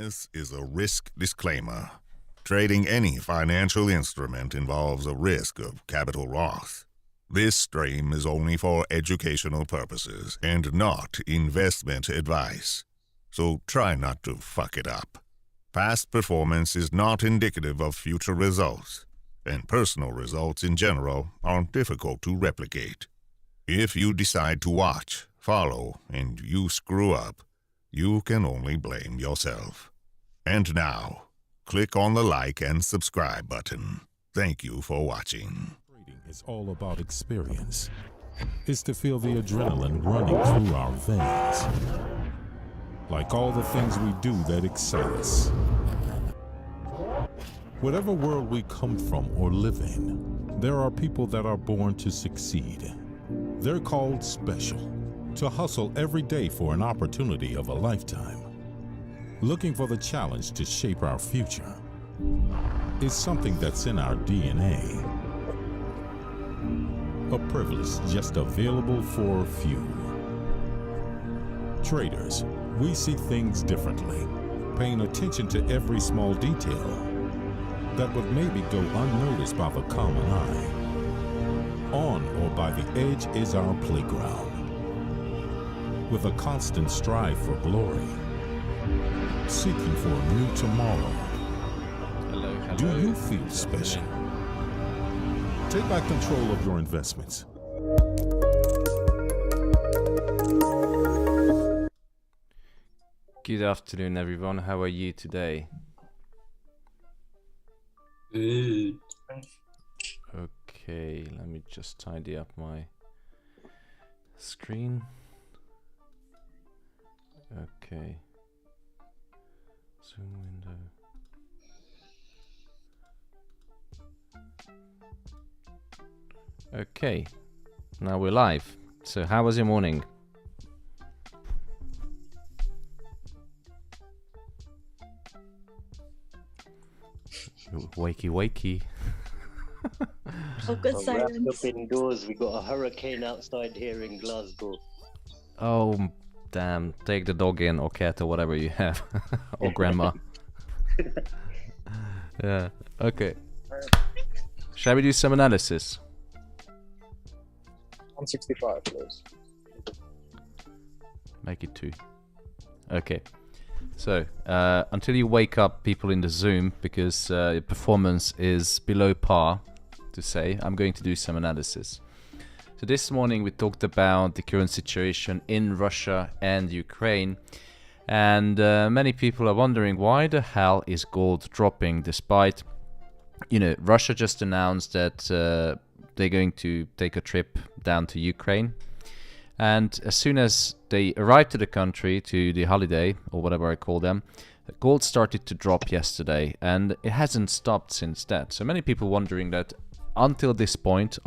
This is a risk disclaimer. Trading any financial instrument involves a risk of capital loss. This stream is only for educational purposes and not investment advice. So try not to fuck it up. Past performance is not indicative of future results, and personal results in general are difficult to replicate. If you decide to watch, follow, and you screw up, you can only blame yourself. And now, click on the like and subscribe button. Thank you for watching. Trading is all about experience. It's to feel the adrenaline running through our veins. Like all the things we do that excite us. Whatever world we come from or live in, there are people that are born to succeed. They're called special, to hustle every day for an opportunity of a lifetime. Looking for the challenge to shape our future is something that's in our DNA. A privilege just available for a few. Traders, we see things differently, paying attention to every small detail that would maybe go unnoticed by the common eye. On or by the edge is our playground. With a constant strive for glory, seeking for a new tomorrow. Hello. Do you feel special? Take back control of your investments. Good afternoon, everyone. How are you today? Good. Okay, let me just tidy up my screen. Okay. Zoom window. Okay, now we're live. So how was your morning? Wakey. I've got Wrapped silence. up indoors. We got a hurricane outside here in Glasgow. Oh, damn. Take the dog in, or cat, or whatever you have. Or grandma. Yeah, okay. Shall we do some analysis? 165, please. Make it 2. Okay. So, until you wake up people in the Zoom, because your performance is below par, to say, I'm going to do some analysis. So this morning we talked about the current situation in Russia and Ukraine. And many people are wondering, why the hell is gold dropping despite, Russia just announced that they're going to take a trip down to Ukraine. And as soon as they arrived to the country, to the holiday, or whatever I call them, gold started to drop yesterday, and it hasn't stopped since that. So many people wondering that up until this point,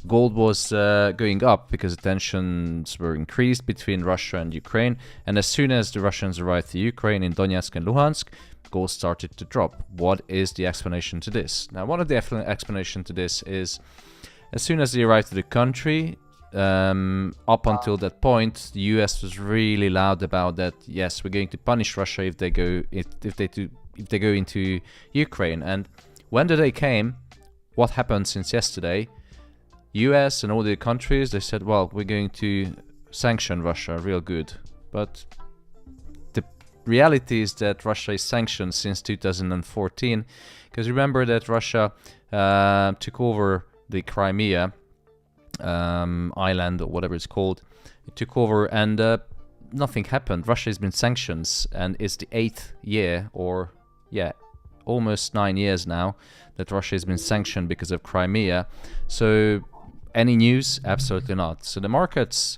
gold was going up because tensions were increased between Russia and Ukraine. And as soon as the Russians arrived to Ukraine in Donetsk and Luhansk, gold started to drop. What is the explanation to this? Now, one of the explanation to this is, as soon as they arrived to the country, up until that point, the US was really loud about that. Yes, we're going to punish Russia if they go into Ukraine. And when the day came, what happened since yesterday? US and all the countries, they said, well, we're going to sanction Russia real good. But the reality is that Russia is sanctioned since 2014, because remember that Russia took over the Crimea island, or whatever it's called. It took over and nothing happened. Russia has been sanctioned, and it's the 8th year, or almost 9 years now, that Russia has been sanctioned because of Crimea. So any news? Absolutely not. So the market's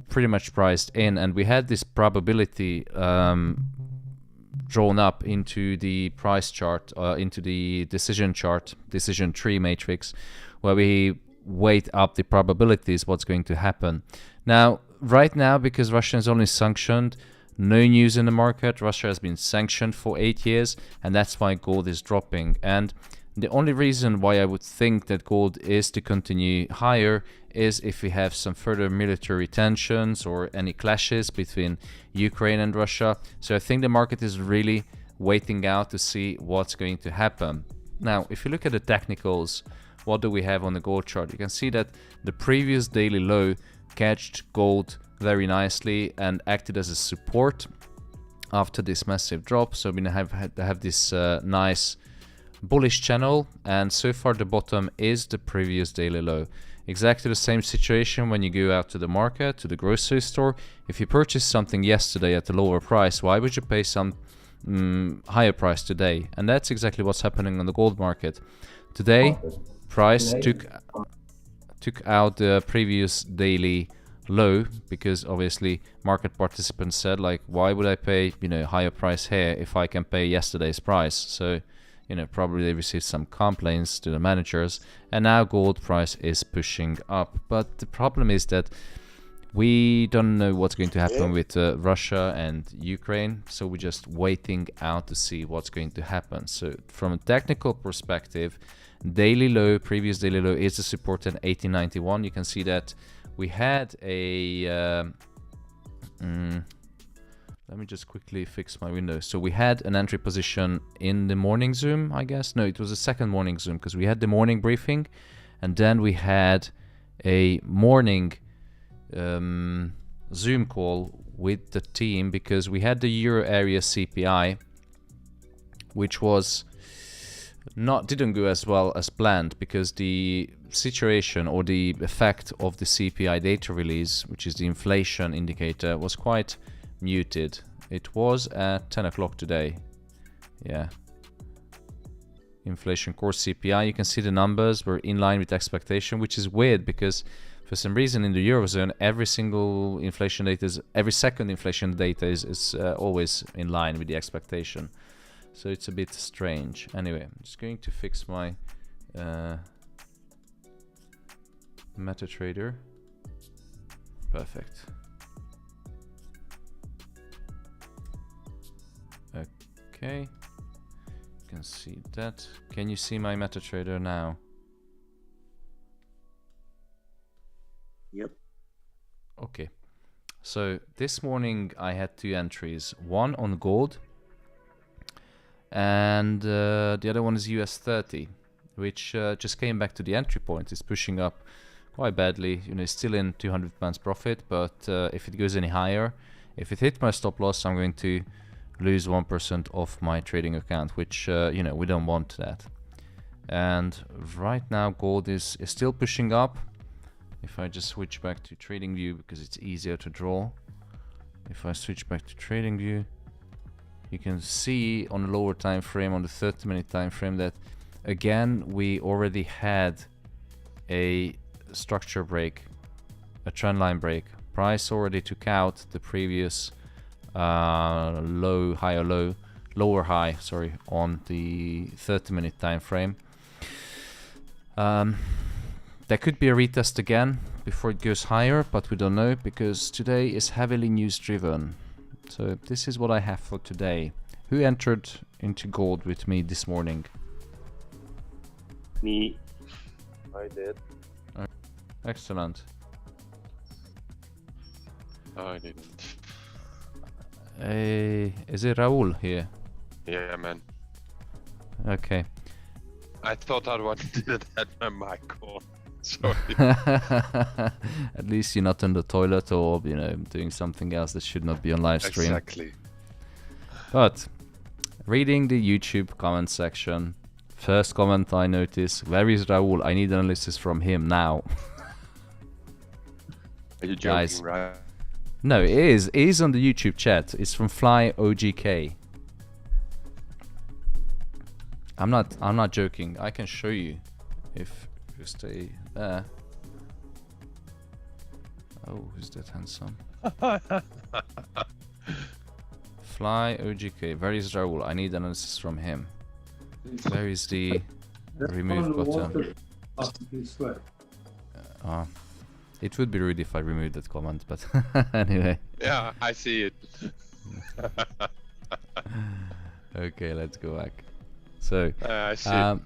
pretty much priced in, and we had this probability drawn up into the price chart, into the decision chart, decision tree matrix, where we weight up the probabilities what's going to happen. Now, right now, because Russia is only sanctioned, no news in the market. Russia has been sanctioned for 8 years, and that's why gold is dropping. And the only reason why I would think that gold is to continue higher is if we have some further military tensions or any clashes between Ukraine and Russia. So I think the market is really waiting out to see what's going to happen. Now, if you look at the technicals, what do we have on the gold chart? You can see that the previous daily low catched gold very nicely and acted as a support after this massive drop. So we have this nice bullish channel, and so far the bottom is the previous daily low. Exactly the same situation when you go out to the market, to the grocery store. If you purchased something yesterday at a lower price, why would you pay some higher price today? And that's exactly what's happening on the gold market. Today, price took out the previous daily low, because obviously market participants said, like, why would I pay higher price here if I can pay yesterday's price? So probably they received some complaints to the managers, and now gold price is pushing up. But the problem is that we don't know what's going to happen with Russia and Ukraine, so we're just waiting out to see what's going to happen. So from a technical perspective, daily low, previous daily low is the support at 1891. You can see that we had a let me just quickly fix my window. So we had an entry position in the morning Zoom, I guess. No, it was the second morning Zoom, because we had the morning briefing, And then we had a morning Zoom call with the team because we had the Euro area CPI, which was didn't go as well as planned because the situation or the effect of the CPI data release, which is the inflation indicator, was quite muted. It was at 10 o'clock today. Yeah. Inflation core CPI, you can see the numbers were in line with expectation, which is weird because for some reason in the Eurozone, every second inflation data is always in line with the expectation. So it's a bit strange. Anyway, I'm just going to fix my MetaTrader. Perfect. Okay. You can see that. Can you see my MetaTrader now? Yep. Okay. So this morning I had 2 entries. One on gold. And the other one is US30, which just came back to the entry point. It's pushing up quite badly. You know, it's still in 200 pounds profit, but if it goes any higher, if it hits my stop loss, I'm going to lose 1% of my trading account, which you know, we don't want that. And right now gold is still pushing up. If I just switch back to trading view because it's easier to draw. If I switch back to trading view, you can see on the lower time frame, on the 30-minute time frame, that again we already had a structure break, a trend line break. Price already took out the previous lower high, sorry, on the 30-minute time frame. There could be a retest again before it goes higher, but we don't know because today is heavily news driven. So this is what I have for today. Who entered into gold with me this morning? Me. I did. Excellent. I didn't. Is it Raul here? Yeah, man. Okay. I thought I didn't have my mic on. Sorry. At least you're not in the toilet or, you know, doing something else that should not be on live stream. Exactly. But reading the YouTube comment section, first comment I notice, where is Raul? I need analysis from him now. Are you joking, Guys. right? No, it is. It is on the YouTube chat. It's from Fly OGK. I'm not joking. I can show you if you stay there. Oh, who's that handsome? Fly OGK. Where is Raul? I need analysis from him. Where is the remove button? It would be rude if I removed that comment, but anyway. Yeah, I see it. Okay, let's go back. So, I see it.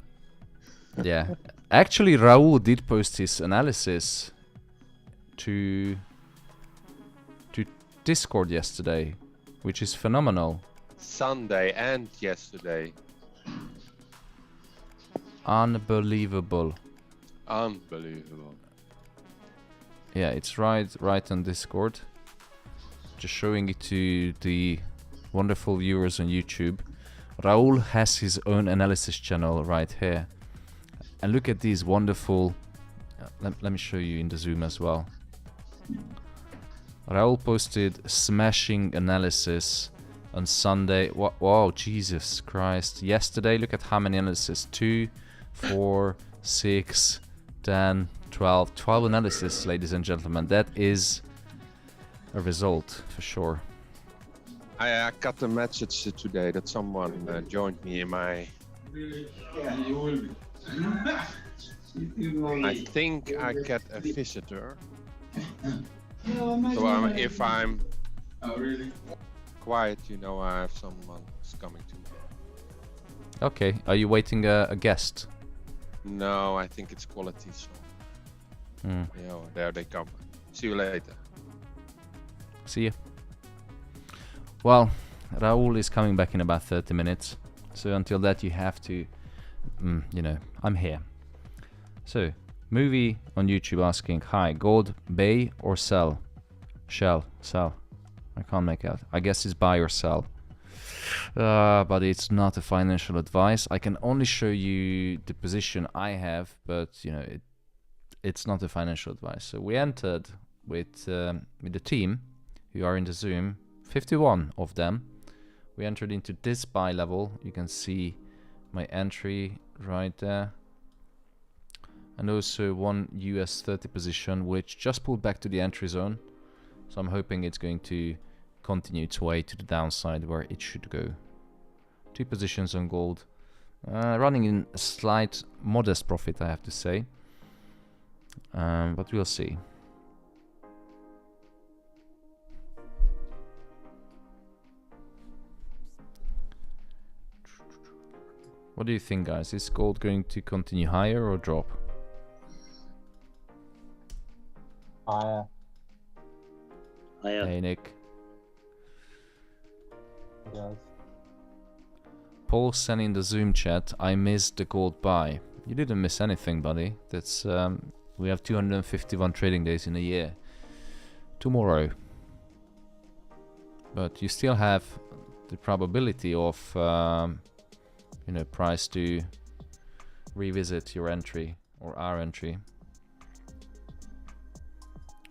yeah. Actually, Raul did post his analysis to Discord yesterday, which is phenomenal. Sunday and yesterday. Unbelievable. Unbelievable. Yeah, it's right on Discord. Just showing it to the wonderful viewers on YouTube. Raul has his own analysis channel right here. And look at these wonderful... let me show you in the zoom as well. Raul posted smashing analysis on Sunday. Wow, Jesus Christ. Yesterday, look at how many analysis. 2, 4, 6, 10, 12. 12 analysis, ladies and gentlemen. That is a result, for sure. I got a message today that someone joined me in my... I think I get a visitor. So if I'm quiet, you know I have someone coming to me. Okay, are you waiting a guest? No, I think it's quality. So, you know, there they come. See you later. See you. Well, Raul is coming back in about 30 minutes. So until that, you have to, you know, I'm here. So Movie on YouTube asking, hi, gold buy or sell? Sell. I can't make out. I guess it's buy or sell. But it's not a financial advice. I can only show you the position I have, but you know, it's not a financial advice. So we entered with the team who are in the Zoom, 51 of them. We entered into this buy level. You can see my entry right there. And also one US 30 position, which just pulled back to the entry zone. So I'm hoping it's going to continue its way to the downside where it should go. 2 positions on gold. Running in a slight modest profit, I have to say. But we'll see. What do you think, guys? Is gold going to continue higher or drop? Higher. Higher. Hey, Nick. Yes. Paul sent in the Zoom chat, I missed the gold buy. You didn't miss anything, buddy. That's we have 251 trading days in a year. Tomorrow. But you still have the probability of you know, price to revisit your entry or our entry.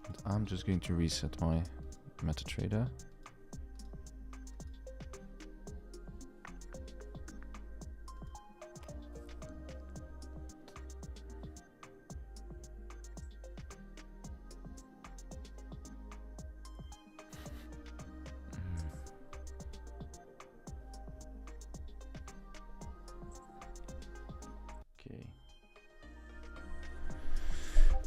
And I'm just going to reset my MetaTrader.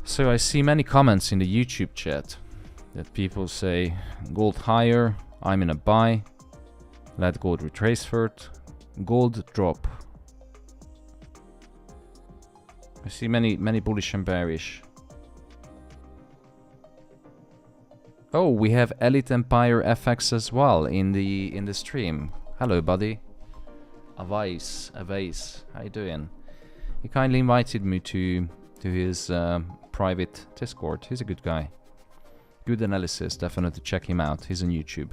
So I see many comments in the YouTube chat that people say gold higher, I'm in a buy, let gold retrace first, gold drop. I see many bullish and bearish. Oh, we have Elite Empire FX as well in the stream. Hello, buddy. Avais, how you doing? He kindly invited me to his private Discord. He's a good guy. Good analysis, definitely check him out. He's on YouTube.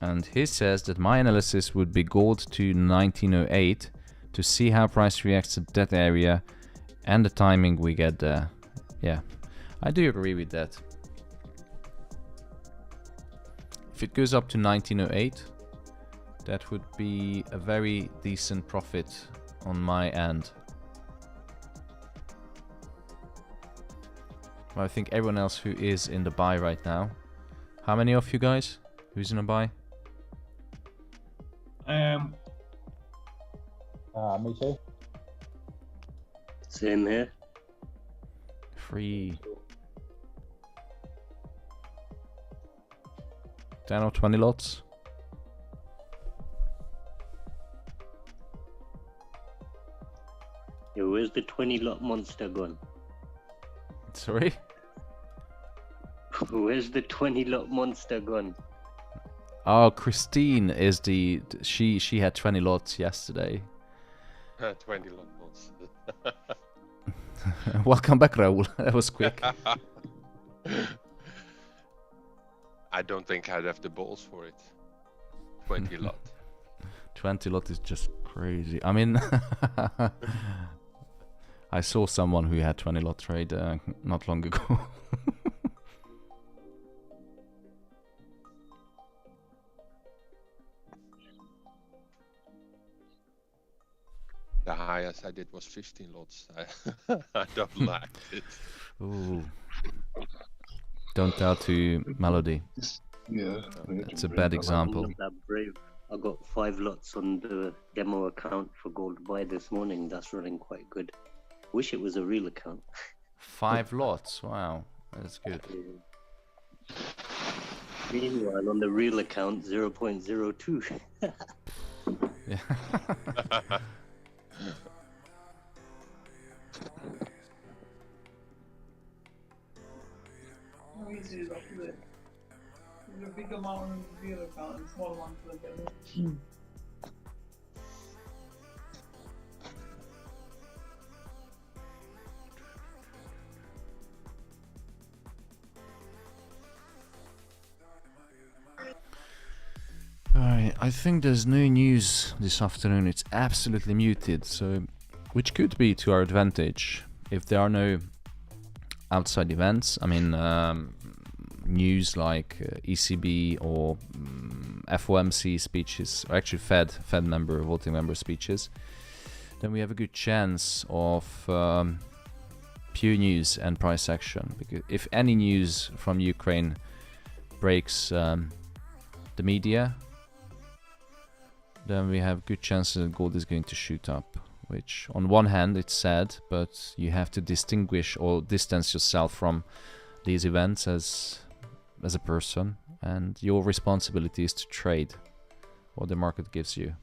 And he says that my analysis would be gold to 1908 to see how price reacts at that area and the timing we get there. Yeah, I do agree with that. If it goes up to 1908, that would be a very decent profit on my end. Well, I think everyone else who is in the buy right now. How many of you guys? Who's in a buy? Me too. Same here. 3, 10 or 20 lots. Yo, where's the 20 lot monster gone? Sorry? Where's the 20 lot monster gone? Oh, Christine is the... She had 20 lots yesterday. 20 lots. Welcome back, Raul. That was quick. I don't think I'd have the balls for it. 20 lot. 20 lot is just crazy. I mean... I saw someone who had 20 lot trade not long ago. The highest I did was 15 lots. I don't like it. Ooh. Don't tell to Melody. Yeah. It's a bad example. I'm not that brave. I got 5 lots on the demo account for gold buy this morning. That's running quite good. Wish it was a real account. 5 lots. Wow, that's good. Meanwhile, on the real account, 0.02. Yeah. How easy is that to do? There's a big amount on the real account and small amount for the demo. I think there's no news this afternoon. It's absolutely muted, so which could be to our advantage if there are no outside events. I mean, news like ECB or FOMC speeches, or actually Fed member, voting member speeches. Then we have a good chance of pure news and price action. Because if any news from Ukraine breaks the media, then we have good chances that gold is going to shoot up. Which, on one hand, it's sad, but you have to distinguish or distance yourself from these events as a person, and your responsibility is to trade what the market gives you.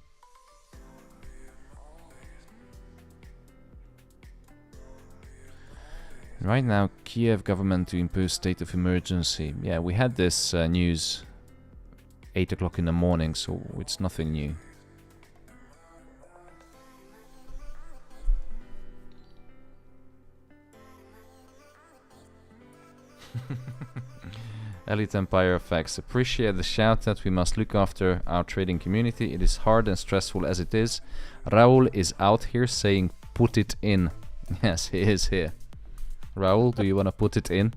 Right now, Kiev government to impose state of emergency. Yeah, we had this news 8 o'clock in the morning, so it's nothing new. Elite Empire effects. Appreciate the shout that we must look after our trading community. It is hard and stressful as it is. Raul is out here saying put it in. Yes, he is here. Raul, do you want to put it in?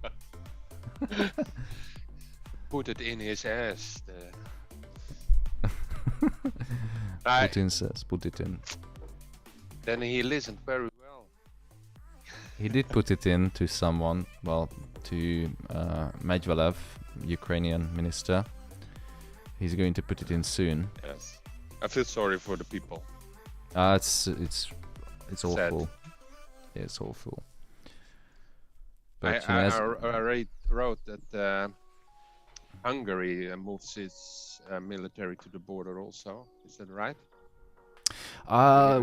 Put it in his ass. Putin says put it in. Then he listened very well. He did put it in to someone, well, to Medvedev, Ukrainian minister. He's going to put it in soon. Yes, I feel sorry for the people. It's Sad. awful. Yeah, it's awful. I But wrote that Hungary moves its military to the border also. Is that right?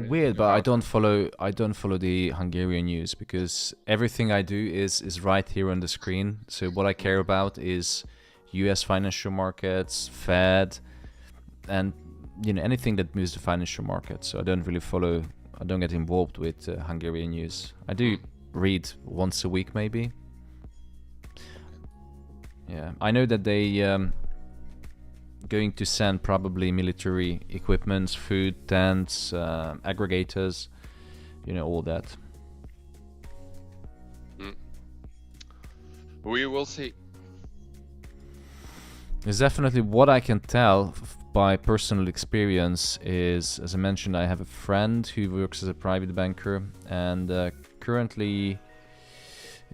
Weird, but I don't follow the Hungarian news because everything I do is right here on the screen. So what I care about is US financial markets, Fed, and anything that moves the financial market. So I don't really follow. I don't get involved with Hungarian news. I do read once a week maybe. Yeah, I know that they going to send probably military equipment, food, tents, aggregators, all that. We will see. It's definitely what I can tell by personal experience is, as I mentioned, I have a friend who works as a private banker, and currently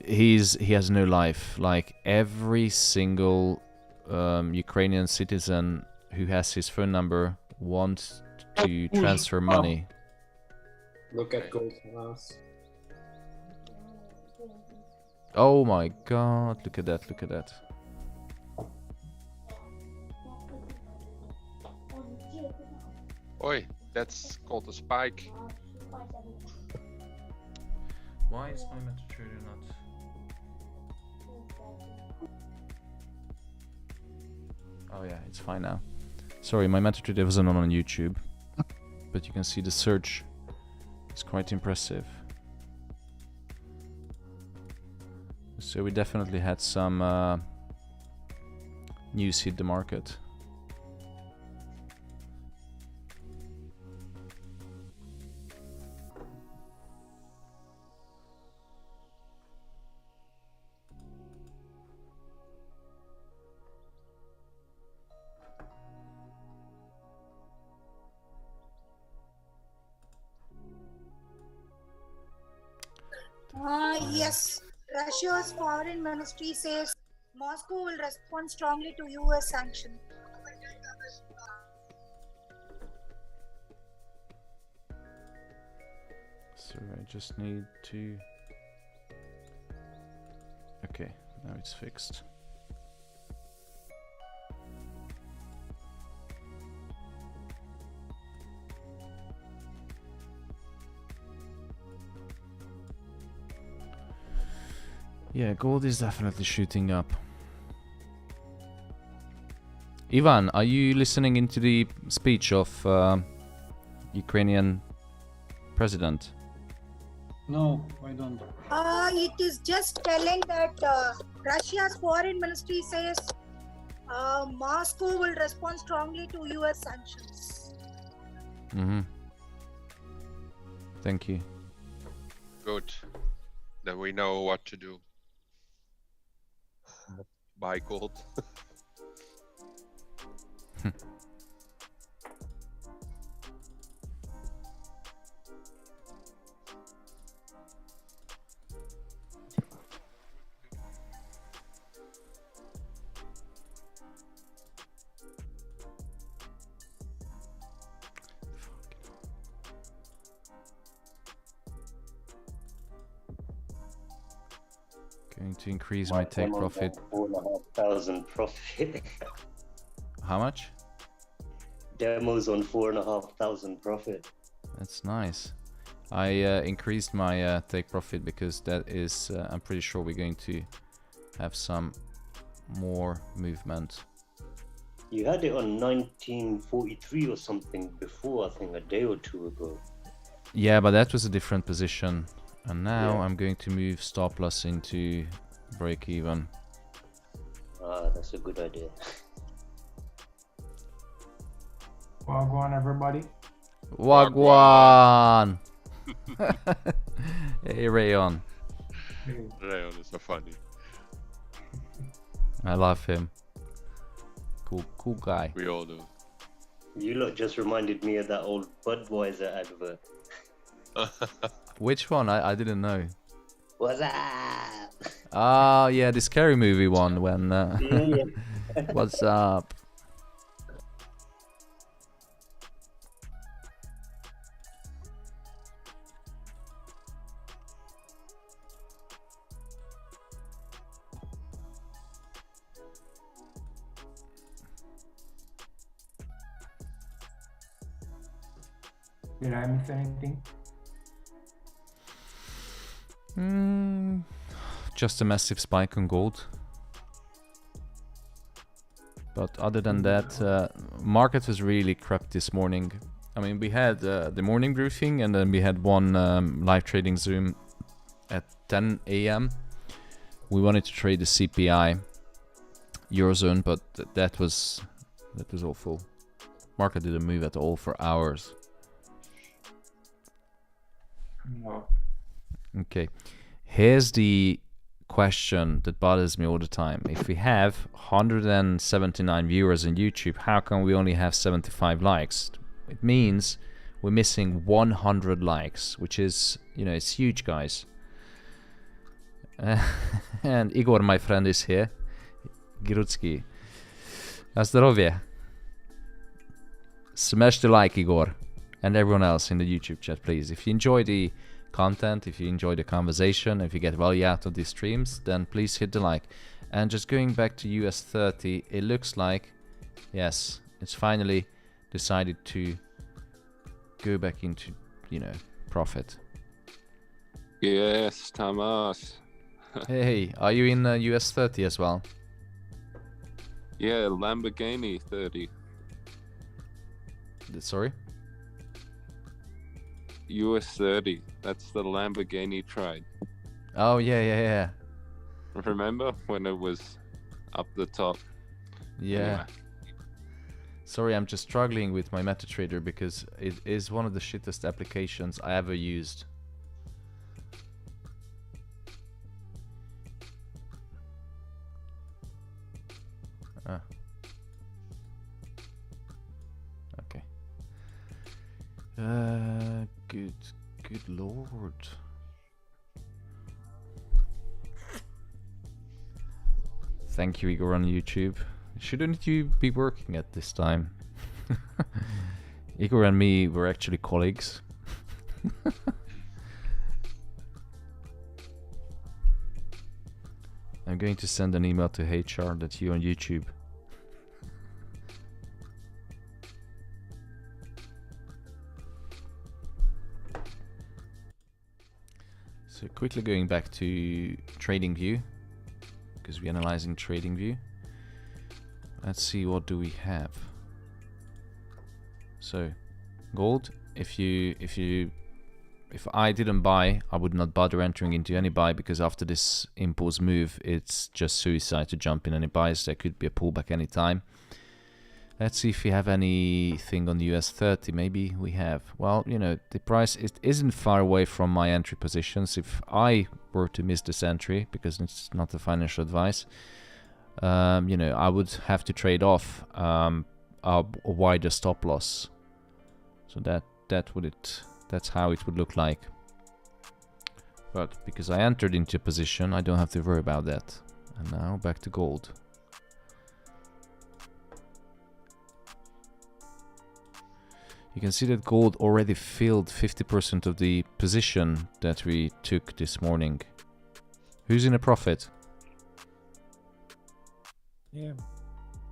he has no life. Like every single Ukrainian citizen who has his phone number wants to transfer money. Look at gold class. Oh my god, look at that, look at that. Oi, that's called a spike. Why is my MetaTrader not? Oh yeah, it's fine now. Sorry, my MetaTrader wasn't on YouTube, but you can see the search. It's quite impressive. So we definitely had some news hit the market. Yes, Russia's foreign ministry says Moscow will respond strongly to US sanctions. So I just need to... Okay, now it's fixed. Yeah, gold is definitely shooting up. Ivan, are you listening into the speech of Ukrainian president? No, I don't. It is just telling that Russia's foreign ministry says Moscow will respond strongly to US sanctions. Thank you. Good. Then we know what to do. Buy gold. Going to increase my take profit. 4,500 profit. How much? Demos on 4,500 profit. That's nice. I increased my take profit because that is, I'm pretty sure we're going to have some more movement. You had it on 1943 or something before, I think a day or two ago. Yeah, but that was a different position. And now Yeah. I'm going to move stop loss into break even. Ah, that's a good idea. Wagwan, everybody. Wagwan! Hey, Rayon. Rayon is so funny. I love him. Cool guy. We all do. You lot just reminded me of that old Budweiser advert. Which one? I didn't know. What's up? Ah, yeah, the scary movie one when... Yeah. What's up? Did I miss anything? Just a massive spike on gold. But other than that, market was really crap this morning. I mean, we had the morning briefing and then we had one live trading Zoom at 10 a.m. We wanted to trade the CPI Eurozone, but that was awful. Market didn't move at all for hours. No. Okay, here's the question that bothers me all the time. If we have 179 viewers on YouTube, how come we only have 75 likes? It means we're missing 100 likes, which is, you know, it's huge, guys. And Igor, my friend, is here. Girutsky. Na zdrowie. Smash the like, Igor. And everyone else in the YouTube chat, please. If you enjoy the content, if you enjoy the conversation, if you get value out of these streams, then please hit the like. And just going back to US 30, it looks like, yes, it's finally decided to go back into, you know, profit. Yes, Thomas. Hey, are you in US 30 as well? Yeah, Lamborghini 30. Sorry? US 30. That's the Lamborghini trade. Oh, yeah. Remember when it was up the top? Yeah. Anyway. Sorry, I'm just struggling with my MetaTrader because it is one of the shittest applications I ever used. Ah. Okay. Good lord. Thank you, Igor, on YouTube. Shouldn't you be working at this time? Igor and me were actually colleagues. I'm going to send an email to HR that you on YouTube. So quickly going back to TradingView, because we're analyzing TradingView. Let's see, what do we have? So gold, if you if I didn't buy, I would not bother entering into any buy, because after this impulse move, it's just suicide to jump in any buys. There could be a pullback anytime. Let's see if we have anything on the US 30. Maybe we have. Well, you know, the price isn't far away from my entry positions. If I were to miss this entry, because it's not a financial advice, you know, I would have to trade off a wider stop loss. So that's how it would look like. But because I entered into a position, I don't have to worry about that. And now back to gold. You can see that gold already filled 50% of the position that we took this morning. Who's in a profit? Yeah.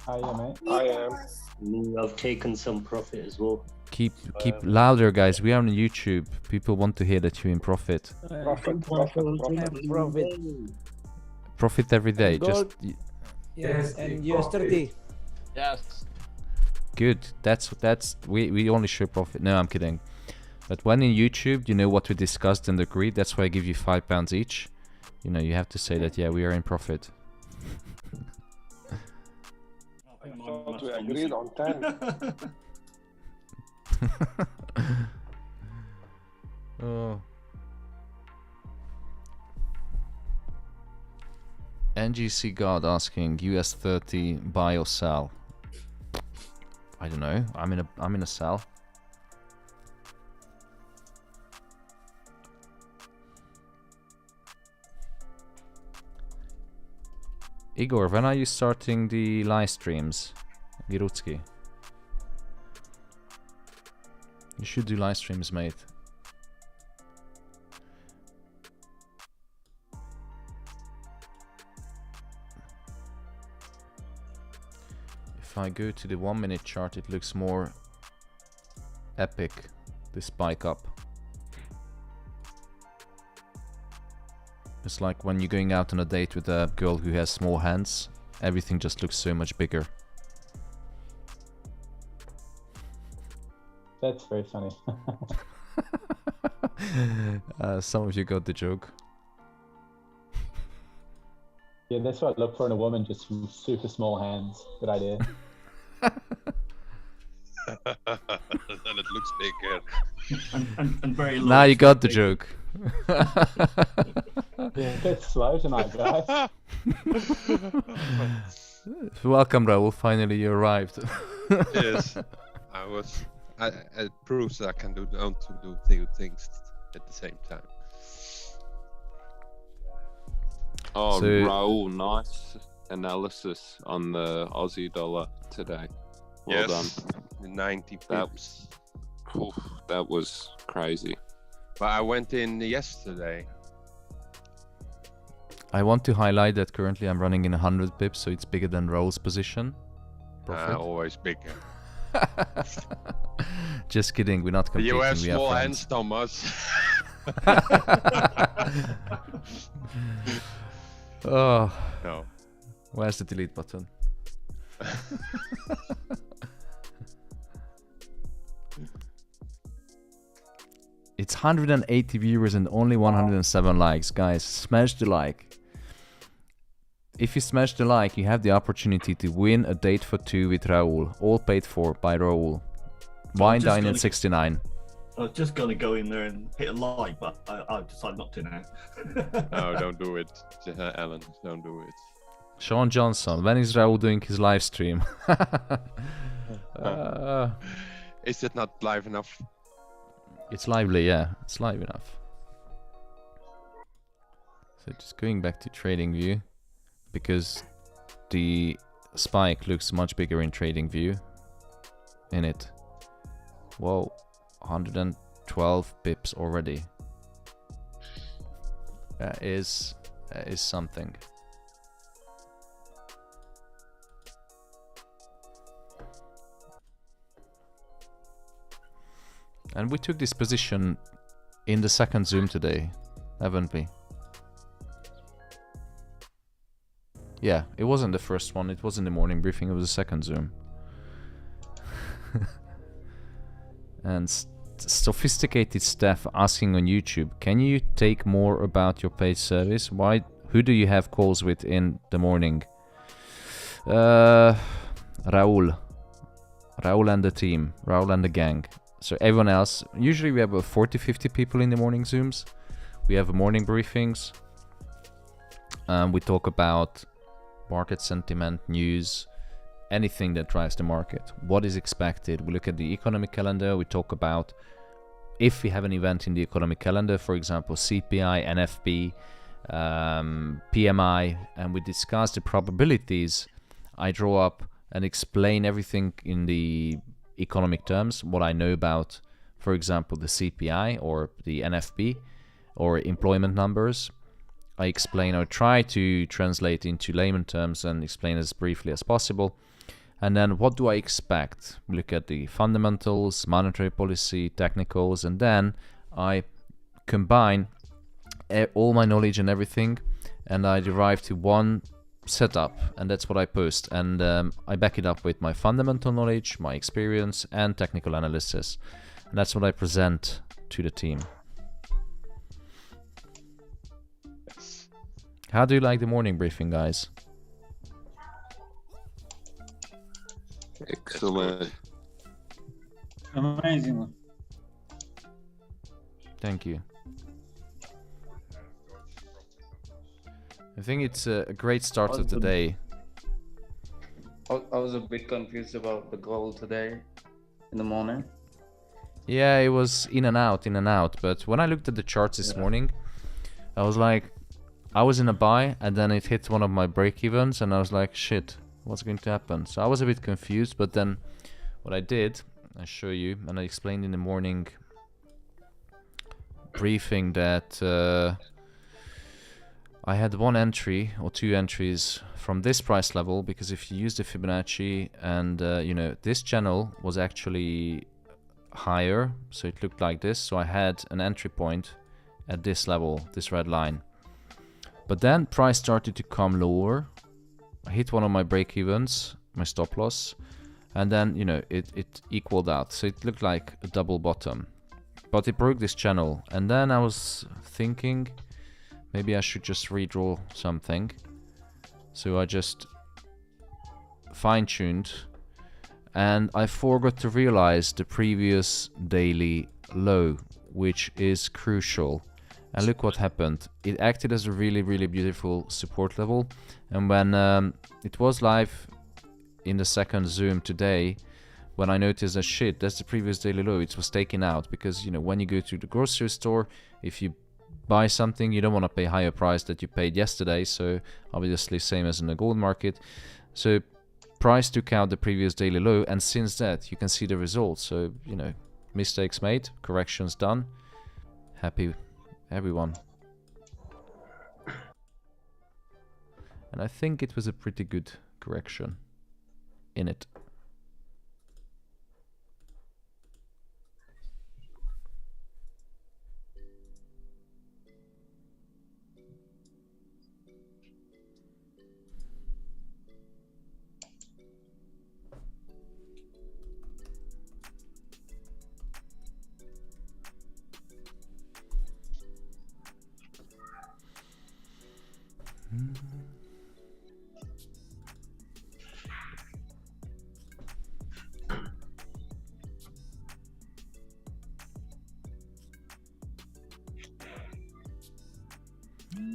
I am, mate. I am. I've taken some profit as well. Keep louder, guys. We are on YouTube. People want to hear that you're in profit. Profit every day. Gold. Just Yes, and US 30. Yes. good. That's we only show profit. No, I'm kidding. But when in YouTube, you know what we discussed and agreed. That's why I give you £5 each. You know, you have to say that, yeah, we are in profit. I thought we agreed on 10. Oh. NGC God asking US 30 buy or sell. I don't know. I'm in a sell. Igor, when are you starting the live streams? Girutsky. You should do live streams, mate. If I go to the 1 minute chart, it looks more epic, the spike up. It's like when you're going out on a date with a girl who has small hands, everything just looks so much bigger. That's very funny. Some of you got the joke. Yeah, that's what I look for in a woman, just super small hands. Good idea. And it looks bigger. And very low. Now you got the joke. Yeah, that's slow tonight, guys. Welcome, Raul. Finally, you arrived. Yes, it proves that I can do two things at the same time. Oh, So- Raul, nice analysis on the Aussie dollar today. Well Yes, done. 90 That- pips. Oof, that was crazy. But I went in yesterday. I want to highlight that currently I'm running in 100 pips, so it's bigger than Raul's position. Profit. Always bigger. Just kidding, we're not competing. You have we small are hands, friends. Thomas. Oh, No. where's the delete button? It's 180 viewers and only 107 likes. Guys, smash the like. If you smash the like, you have the opportunity to win a date for two with Raul. All paid for by Raul. Wine, just dine, gonna- and 69. I was just going to go in there and hit a like, but I've decided not to now. No, don't do it, Alan. Don't do it. Sean Johnson, when is Raul doing his live stream? Is it not live enough? It's lively, yeah. It's live enough. So just going back to trading view, because the spike looks much bigger in trading view. In it. Whoa, 112 pips already. That is something. And we took this position in the second Zoom today, haven't we? Yeah, it wasn't the first one, it was in the morning briefing, it was the second Zoom. And sophisticated staff asking on YouTube, can you take more about your paid service? Who do you have calls with in the morning? Raul and the team, Raul and the gang. So everyone else, usually we have about 40-50 people in the morning Zooms. We have morning briefings. We talk about market sentiment, news, anything that drives the market. What is expected? We look at the economic calendar. We talk about if we have an event in the economic calendar, for example, CPI, NFP, PMI, and we discuss the probabilities. I draw up and explain everything in the economic terms, what I know about, for example, the CPI or the NFP or employment numbers. I explain or try to translate into layman terms and explain as briefly as possible. And then what do I expect? We look at the fundamentals, monetary policy, technicals, and then I combine all my knowledge and everything, and I derive to one setup, and that's what I post. And I back it up with my fundamental knowledge, my experience, and technical analysis. And that's what I present to the team. How do you like the morning briefing, guys? Excellent. Amazing. Thank you. I think it's a great start of the day. I was a bit confused about the goal today in the morning. Yeah, it was in and out. But when I looked at the charts this morning, I was like, I was in a buy, and then it hit one of my break-evens, and I was like, shit, what's going to happen? So I was a bit confused, but then what I did, I show you, and I explained in the morning briefing that I had one entry or two entries from this price level, because if you use the Fibonacci and you know, this channel was actually higher, so it looked like this. So I had an entry point at this level, this red line. But then price started to come lower. I hit one of my break-evens, my stop loss, and then, you know, it equaled out. So it looked like a double bottom, but it broke this channel. And then I was thinking maybe I should just redraw something. So I just fine-tuned, and I forgot to realize the previous daily low, which is crucial. And look what happened. It acted as a really, really beautiful support level. And when it was live in the second Zoom today, when I noticed that shit, that's the previous daily low, it was taken out. Because, you know, when you go to the grocery store, if you buy something, you don't want to pay higher price that you paid yesterday. So obviously same as in the gold market. So price took out the previous daily low, and since that you can see the results. So, you know, mistakes made, corrections done. Happy everyone. And I think it was a pretty good correction in it.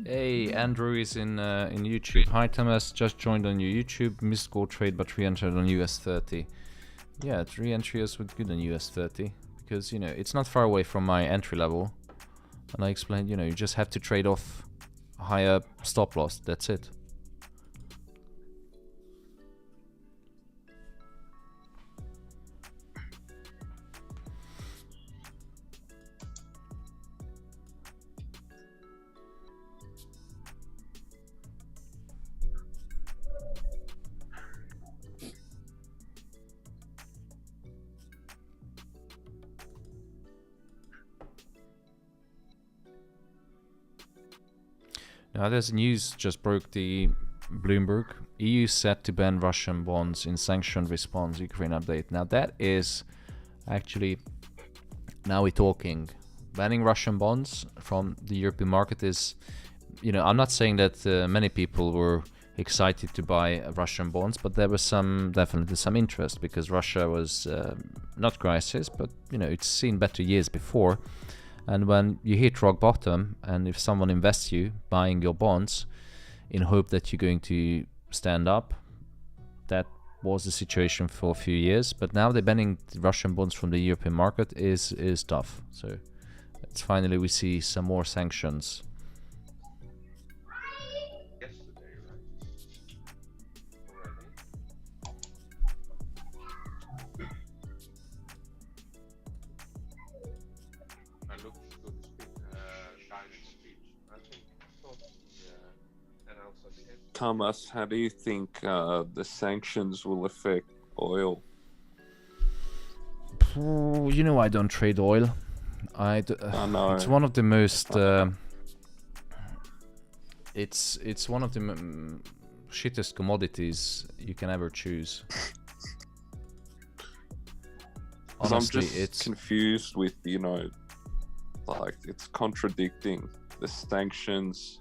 Hey, Andrew is in YouTube. Hi Thomas, just joined on your YouTube. Missed gold trade but re-entered on US30. Yeah, re-entry was good on US30 because, you know, it's not far away from my entry level. And I explained, you know, you just have to trade off a higher stop loss. That's it. Now there's news just broke the Bloomberg. EU set to ban Russian bonds in sanction response Ukraine update. Now that is actually now we're talking. Banning Russian bonds from the European market is, you know, I'm not saying that many people were excited to buy Russian bonds, but there was definitely some interest because Russia was not crisis, but you know, it's seen better years before. And when you hit rock bottom, and if someone invests you buying your bonds in hope that you're going to stand up, that was the situation for a few years. But now they're banning the Russian bonds from the European market is tough. So it's finally we see some more sanctions. Thomas, how do you think the sanctions will affect oil? You know, I don't trade oil. I know. It's one of the most. It's one of the shittest commodities you can ever choose. Honestly, I'm just confused with, you know, like it's contradicting the sanctions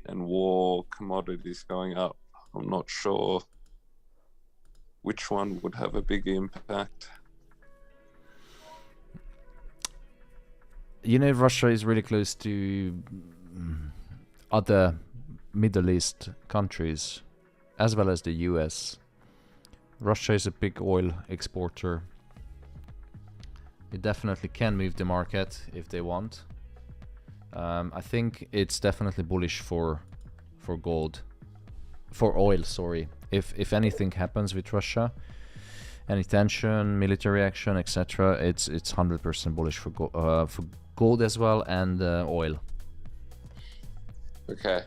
and war, commodities going up. I'm not sure which one would have a big impact. You know, Russia is really close to other Middle East countries, as well as the US. Russia is a big oil exporter. It definitely can move the market if they want. I think it's definitely bullish for gold, for oil. Sorry, if anything happens with Russia, any tension, military action, etc., it's 100% bullish for gold as well, and oil. Okay.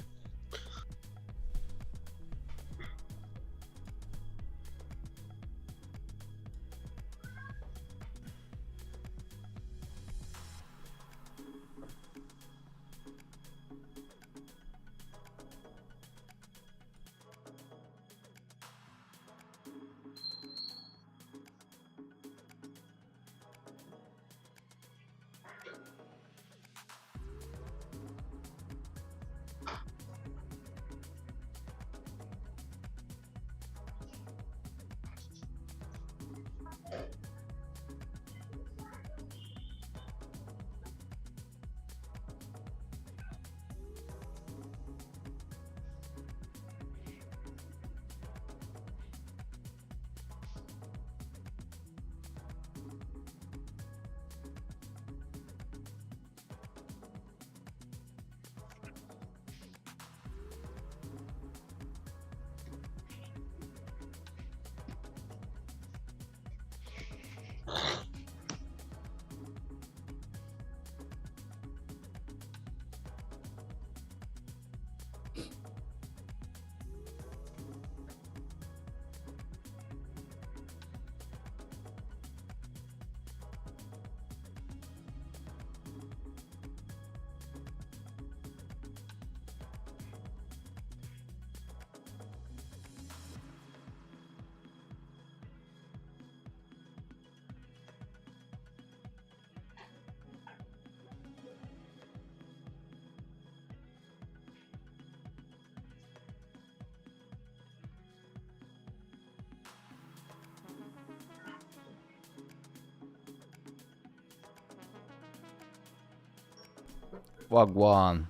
Wagwan.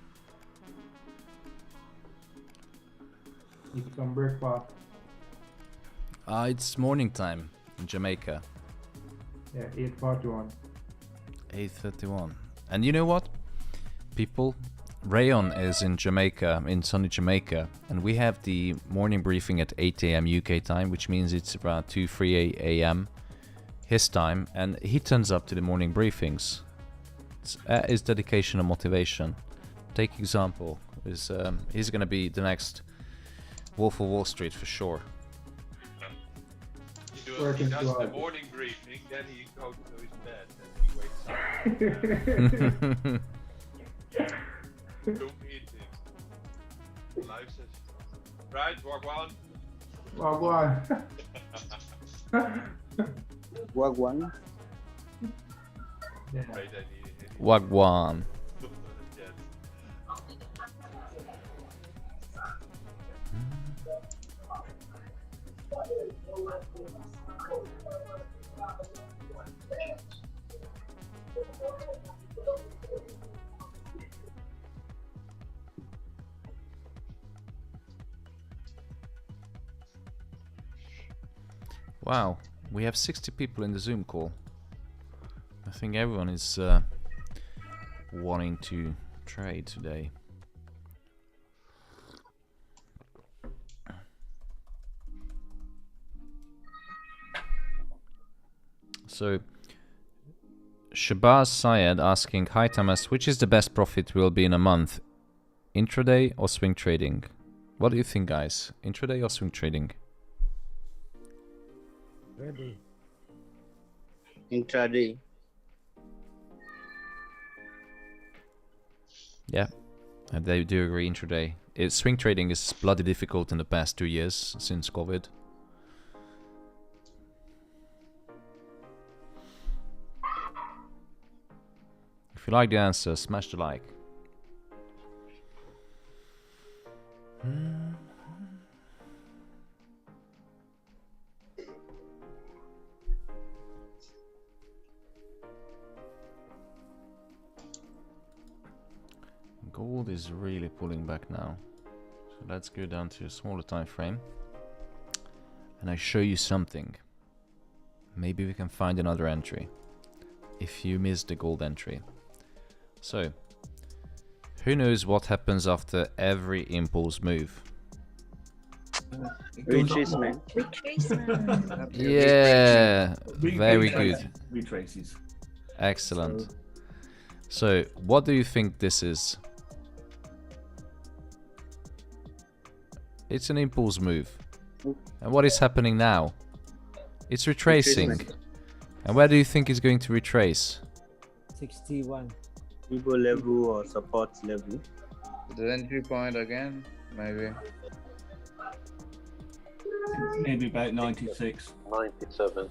Eat some breakfast. It's morning time in Jamaica. Yeah, 8:41. 8:31. And you know what? People, Rayon is in Jamaica, in sunny Jamaica, and we have the morning briefing at 8 a.m. UK time, which means it's around 2-3 a.m. his time, and he turns up to the morning briefings. It's dedication and motivation. Take example, he's gonna be the next Wolf of Wall Street for sure. He does the morning briefing, then he goes to his bed and he wakes up. Don't eat it. Life says, right, Wagwan? Wagwan. Wagwan. Wagwan. Wow, we have 60 people in the Zoom call. I think everyone is wanting to trade today. So, Shabazz Syed asking, hi Thomas, which is the best profit will be in a month? Intraday or swing trading? What do you think, guys? Intraday or swing trading? Ready. Intraday. Yeah, and they do agree intraday. Swing trading is bloody difficult in the past 2 years since COVID. If you like the answer, smash the like. Gold is really pulling back now. So let's go down to a smaller time frame. And I show you something. Maybe we can find another entry. If you missed the gold entry. So, who knows what happens after every impulse move? Retracement. Yeah, very good. Retraces. Excellent. So, what do you think this is? It's an impulse move. And what is happening now? It's retracing. And where do you think it's going to retrace? 61. People level or support level. The entry point again, maybe. Maybe about 96. 97.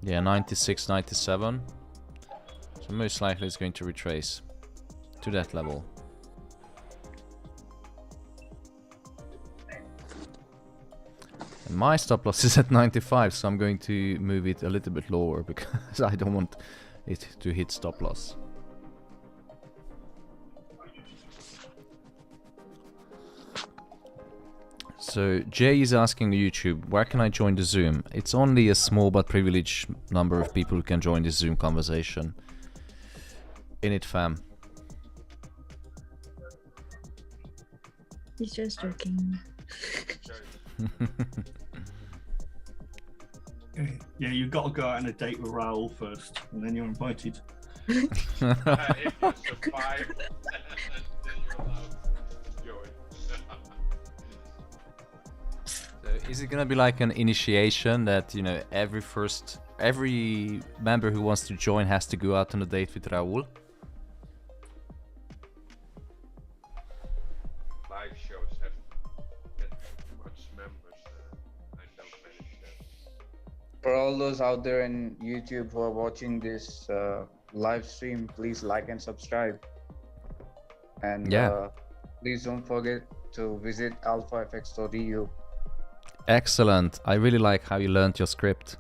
Yeah, 96, 97. So most likely it's going to retrace to that level. And my stop loss is at 95, so I'm going to move it a little bit lower because I don't want it to hit stop loss. So Jay is asking the YouTube, where can I join the Zoom? It's only a small but privileged number of people who can join this Zoom conversation. In it, fam. He's just joking. Yeah, you've got to go out on a date with Raoul first, and then you're invited. If you survive, then you're allowed to join. So is it gonna be like an initiation that, you know, every member who wants to join has to go out on a date with Raoul? Live shows have get too much members. I don't manage that. For all those out there in YouTube who are watching this live stream, please like and subscribe. And please don't forget to visit alphafx.eu. Excellent. I really like how you learned your script.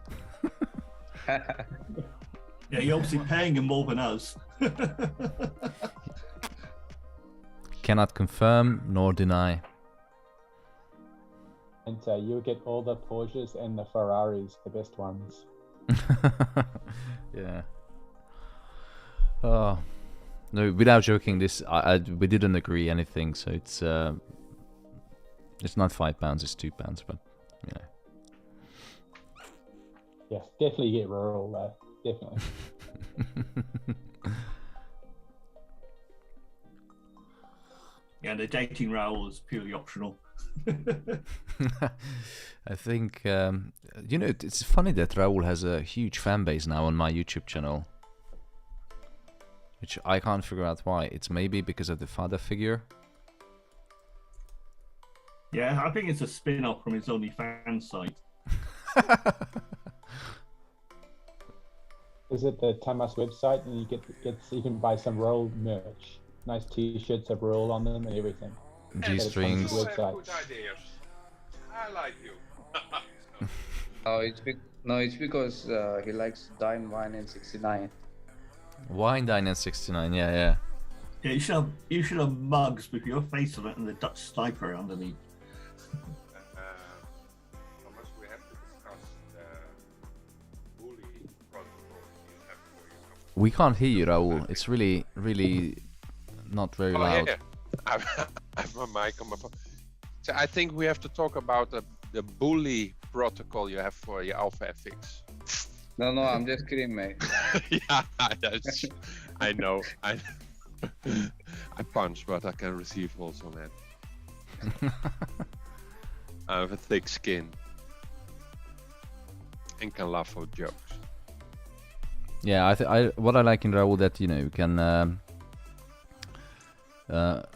Yeah, you're obviously paying him more than us. Cannot confirm nor deny. And you get all the Porsches and the Ferraris, the best ones. Yeah. Oh no! Without joking, we didn't agree anything, so it's not £5, it's £2, but you know. Yeah, definitely get rural though. Definitely. Yeah, the dating Raoul is purely optional. I think you know, it's funny that Raoul has a huge fan base now on my YouTube channel, which I can't figure out why. It's maybe because of the father figure. Yeah, I think it's a spin-off from his OnlyFans site. visit the Tamas website and you can buy some Roll merch. Nice T-shirts have Roll on them and everything. G-strings. You have good ideas. I like you. No, it's because he likes Dine Wine and 69. Wine Dine and 69, yeah. Yeah, you should have mugs with your face on it and the Dutch sniper underneath. Thomas, we have to discuss the bully protocol you have for your company. We can't hear you, Raul. It's really, really not very loud. Yeah. I have my mic on my phone. So I think we have to talk about the bully protocol you have for your Alpha FX. No, I'm just kidding, mate. Yeah, I know. I punch, but I can receive also, man. I have a thick skin and can laugh at jokes. Yeah, what I like in Raul that you can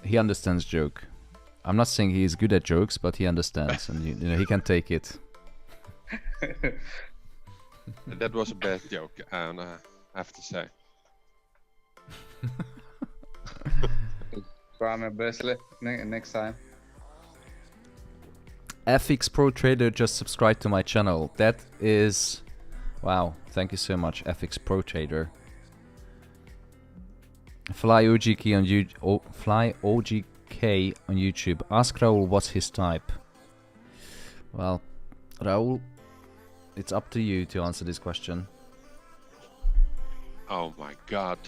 he understands joke. I'm not saying he is good at jokes, but he understands, and he can take it. That was a bad joke, and I have to say. Try my best next time. FX Pro Trader just subscribed to my channel. That is, wow! Thank you so much, FX Pro Trader. Fly OGK on YouTube. Ask Raul what's his type. Well, Raul, it's up to you to answer this question. Oh my God.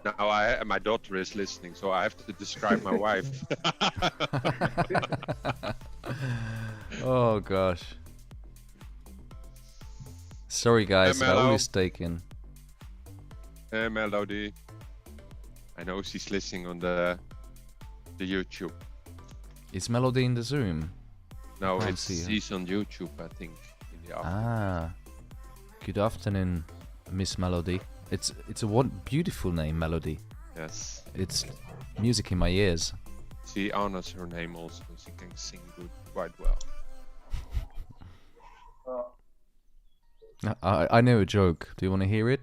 Now my daughter is listening, so I have to describe my wife. Oh gosh. Sorry guys, Hey, Raul is taken. Hey Melody. I know she's listening on the YouTube. Is Melody in the Zoom? No, I can't see her. she's on YouTube, I think. In the Ah. Good afternoon, Miss Melody. It's a beautiful name, Melody. Yes. It's music in my ears. She honors her name also. She can sing quite well. I know a joke. Do you want to hear it?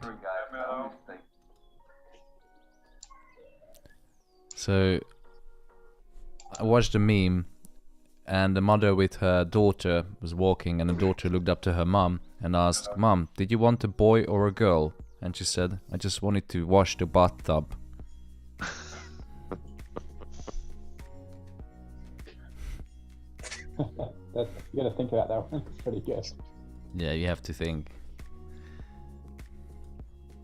So, I watched a meme, and the mother with her daughter was walking, and the daughter looked up to her mom and asked, "Mom, did you want a boy or a girl?" And she said, "I just wanted to wash the bathtub." You gotta think about that one. It's pretty good. Yeah, you have to think.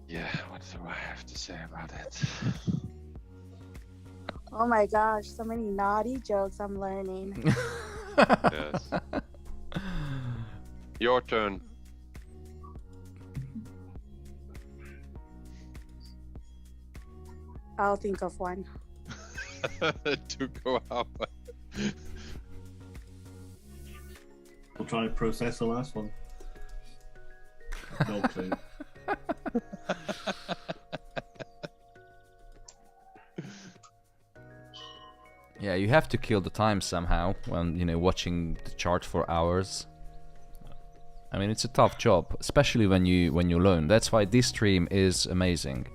Yeah, what do I have to say about it? Oh my gosh, so many naughty jokes I'm learning. Yes. Your turn. I'll think of one. To go up. We'll try and process the last one. No clue. Yeah, you have to kill the time somehow when, watching the chart for hours. I mean, it's a tough job, especially when you learn. That's why this stream is amazing.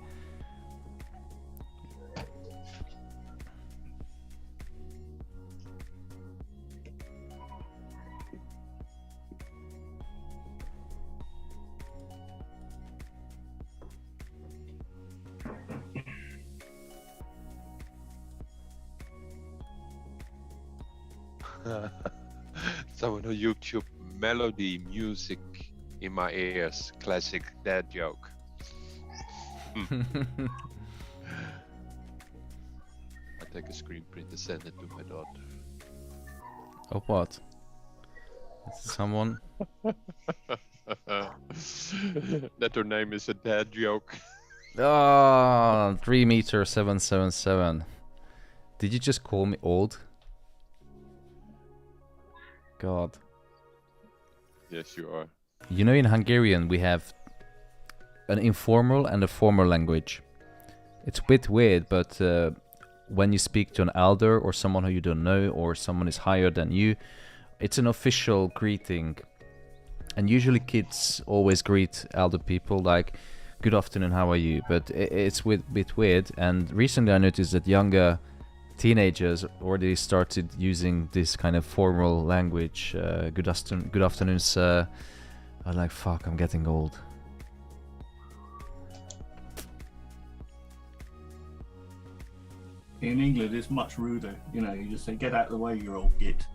Someone on YouTube, melody, music in my ears, classic dad joke. I take a screen print and send it to my daughter. Oh, what? Is it someone? That her name is a dad joke. Ah, 3m777. Did you just call me old? God. Yes, you are. In Hungarian we have an informal and a formal language. It's a bit weird, but when you speak to an elder or someone who you don't know or someone is higher than you, it's an official greeting. And usually kids always greet elder people like, "Good afternoon, how are you?" But it's a bit weird. And recently I noticed that younger teenagers already started using this kind of formal language. Good afternoon, sir. I'm like, fuck, I'm getting old. In England, it's much ruder. You know, you just say, "Get out of the way, you old git."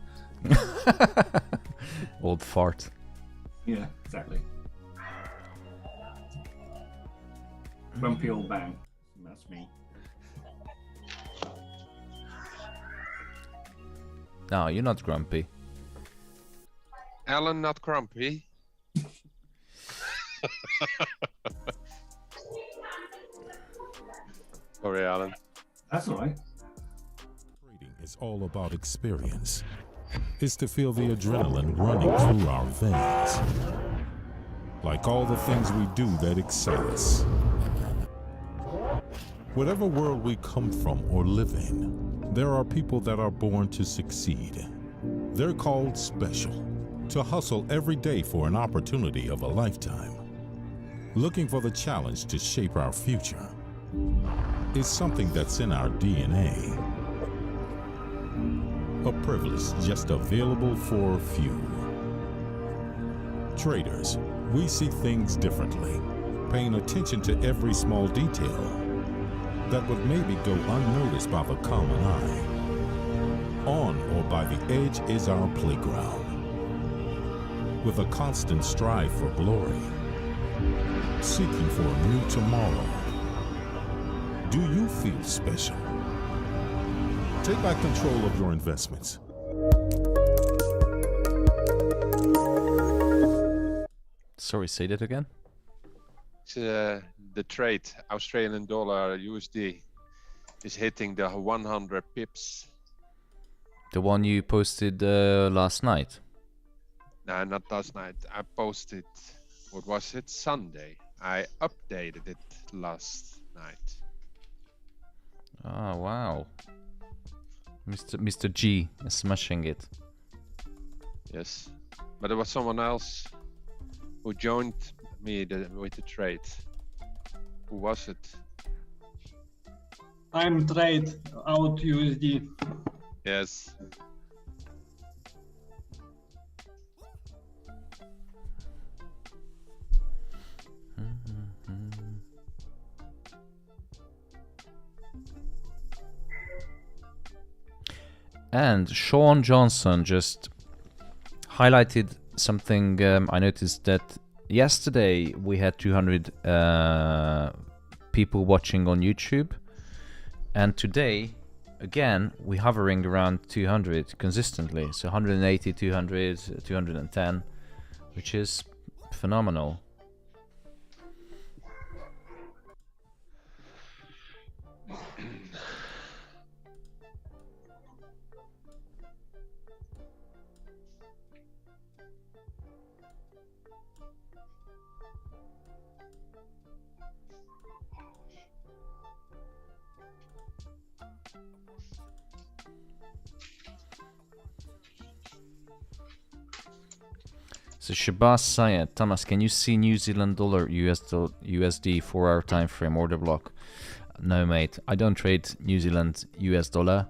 Old fart. Yeah, exactly. Grumpy old man. That's me. No, you're not grumpy. Alan, not grumpy. Sorry, Alan. That's all right. Trading is all about experience. It's to feel the adrenaline running through our veins. Like all the things we do that excite us. Whatever world we come from or live in, there are people that are born to succeed. They're called special, to hustle every day for an opportunity of a lifetime. Looking for the challenge to shape our future is something that's in our DNA. A privilege just available for a few. Traders, we see things differently, paying attention to every small detail that would maybe go unnoticed by the common eye. On or by the edge is our playground, with a constant strive for glory, seeking for a new tomorrow. Do you feel special? Take back control of your investments. Sorry, say that again? It's, the trade, Australian dollar USD, is hitting the 100 pips. The one you posted last night? No, not last night. I posted, what was it, Sunday. I updated it last night. Oh, wow. Mr. G is smashing it. Yes, but there was someone else who joined me with the trade. Who was it? I'm trade out USD. Yes. And Sean Johnson just highlighted something. I noticed that yesterday we had 200 people watching on YouTube, and today again we're hovering around 200 consistently, so 180, 200, 210, which is phenomenal. So Shabazz Syed, Thomas, can you see New Zealand dollar USD 4-hour time frame order block? No, mate, I don't trade New Zealand US dollar.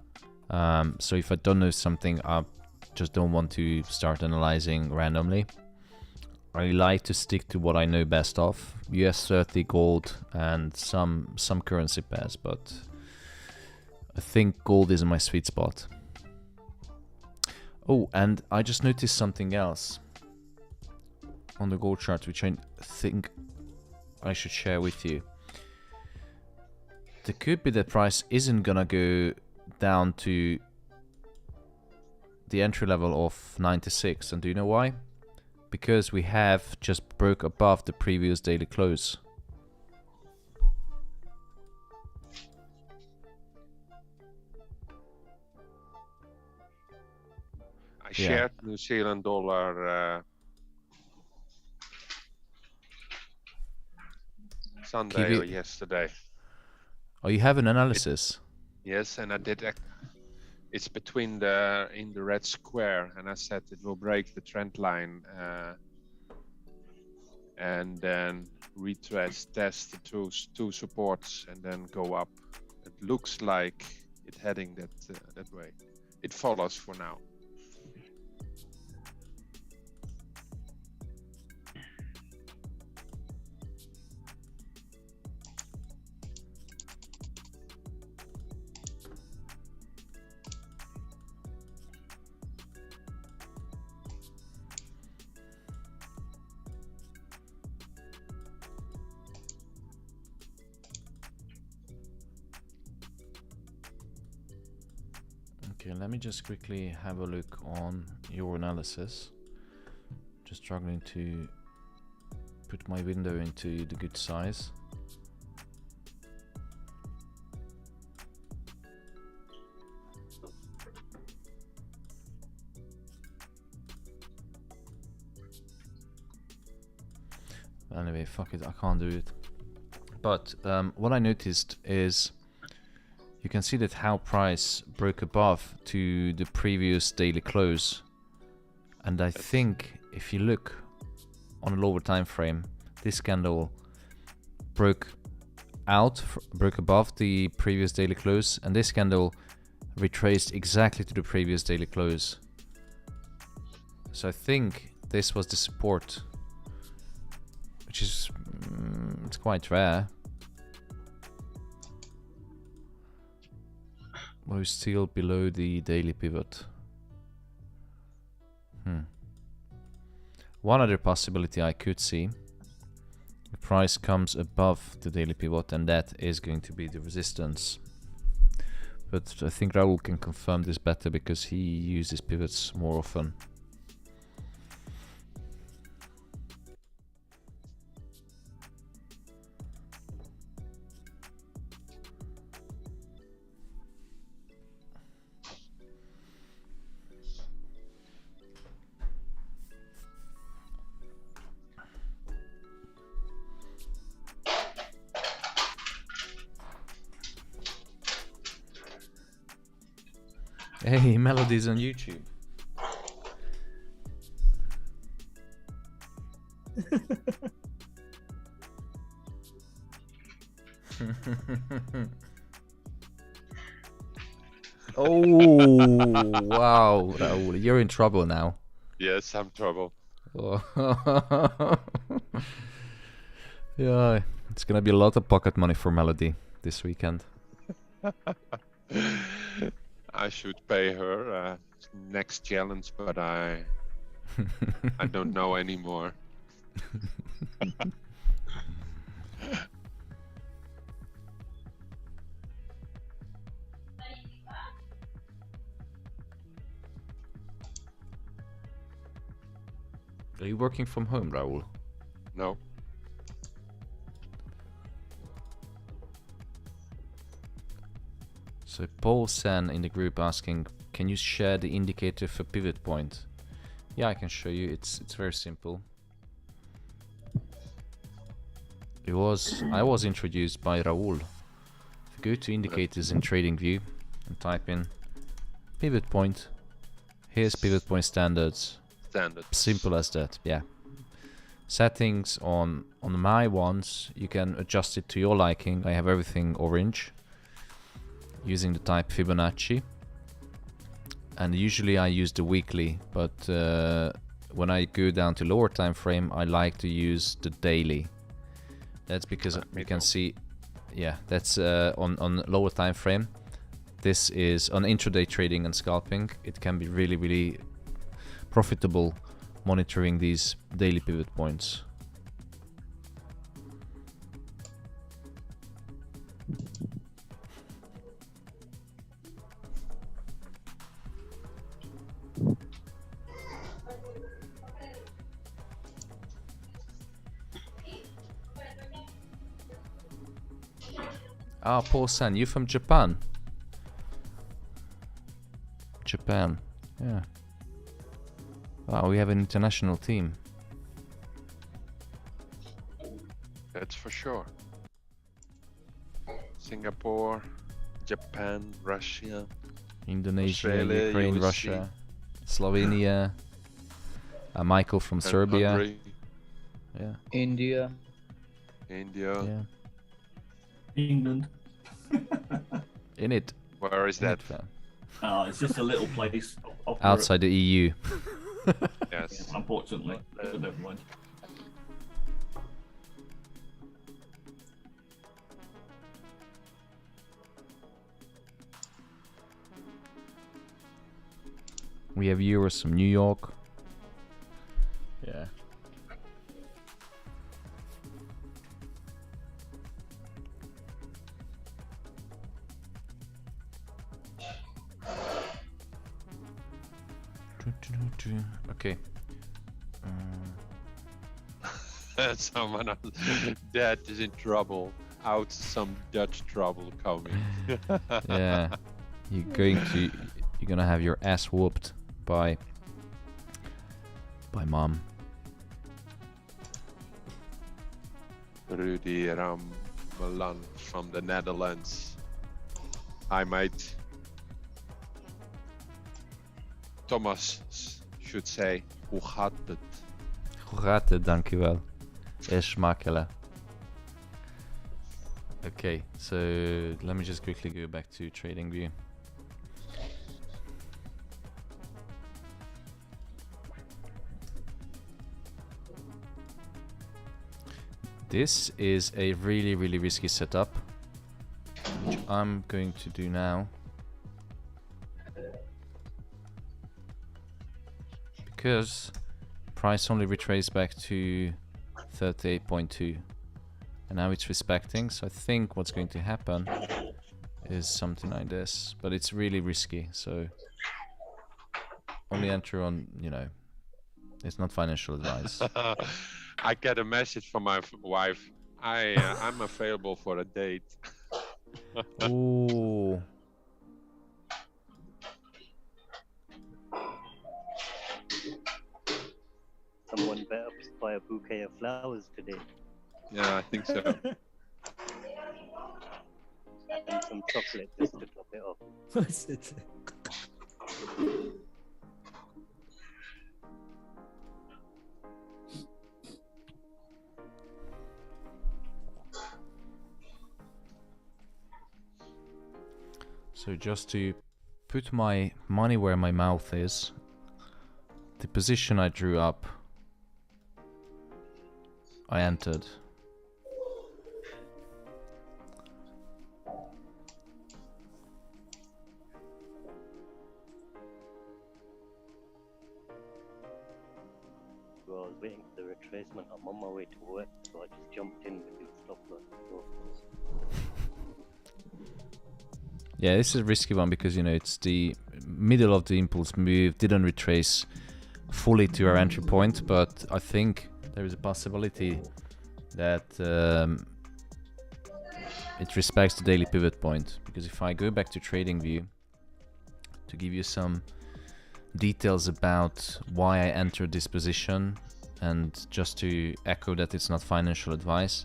So if I don't know something, I just don't want to start analyzing randomly. I like to stick to what I know best of: US 30, gold, and some currency pairs. But I think gold is my sweet spot. Oh, and I just noticed something else on the gold chart, which I think I should share with you. There could be the price isn't gonna go down to the entry level of 96, and do you know why? Because we have just broke above the previous daily close. I shared New Zealand dollar Sunday or yesterday. Oh, you have an analysis? Yes, and I did. It's in the red square, and I said it will break the trend line and then retest, test the two supports, and then go up. It looks like it heading that way. It follows for now. Okay, let me just quickly have a look on your analysis. Just struggling to put my window into the good size. Anyway, fuck it, I can't do it. But what I noticed is you can see that how price broke above to the previous daily close, and I think if you look on a lower time frame, this candle broke above the previous daily close, and this candle retraced exactly to the previous daily close. So I think this was the support, which is it's quite rare. We're still below the daily pivot. One other possibility I could see, the price comes above the daily pivot, and that is going to be the resistance. But I think Raul can confirm this better because he uses pivots more often. Hey, Melodies on YouTube. Oh, wow, Raul, you're in trouble now. Yes, I'm trouble. Yeah, it's gonna be a lot of pocket money for Melody this weekend. I should pay her next challenge, but I don't know anymore. Are you working from home, Raul? No. So Paul Sen in the group asking, can you share the indicator for pivot point? Yeah, I can show you. It's very simple. I was introduced by Raul. If you go to indicators in TradingView and type in pivot point, here's pivot point standards. Simple as that, yeah. Settings on my ones, you can adjust it to your liking. I have everything orange, using the type Fibonacci, and usually I use the weekly, but when I go down to lower time frame, I like to use the daily. That's because you can see, yeah, that's on lower time frame. This is on intraday trading and scalping. It can be really profitable monitoring these daily pivot points. Ah, Paul San, you from Japan? Japan, yeah. Wow, we have an international team. That's for sure. Singapore, Japan, Russia, Indonesia, Australia, Ukraine, USC, Russia, Slovenia, Michael from Serbia. Hungary. Yeah. India. Yeah. England. In it. Where is that? It's just a little place off Outside the EU. Yes. Unfortunately, but never mind. We have euros from New York. Yeah. Okay. Someone else that is in trouble. Out some Dutch trouble coming. Yeah. You're gonna have your ass whooped by mom. Rudy Ramelan from the Netherlands. Hi, mate. Thomas should say, hoe gaat het? Hoe gaat het? Dankjewel. Smakela. Okay, so let me just quickly go back to TradingView. This is a really, really risky setup, which I'm going to do now. Because price only retraced back to 38.2 and now it's respecting, so I think what's going to happen is something like this, but it's really risky, so only enter on, you know, it's not financial advice. I get a message from my wife. I'm available for a date. Ooh. Someone better buy a bouquet of flowers today. Yeah, I think so. And some chocolate just to top it off. What's it? So just to put my money where my mouth is, the position I drew up, I entered. Well, I was waiting for the retracement. I'm on my way to work, so I just jumped in with the stop loss. Yeah, this is a risky one because, you know, it's the middle of the impulse move, didn't retrace fully to our entry point, but I think there is a possibility that it respects the daily pivot point, because if I go back to TradingView to give you some details about why I entered this position, and just to echo that it's not financial advice,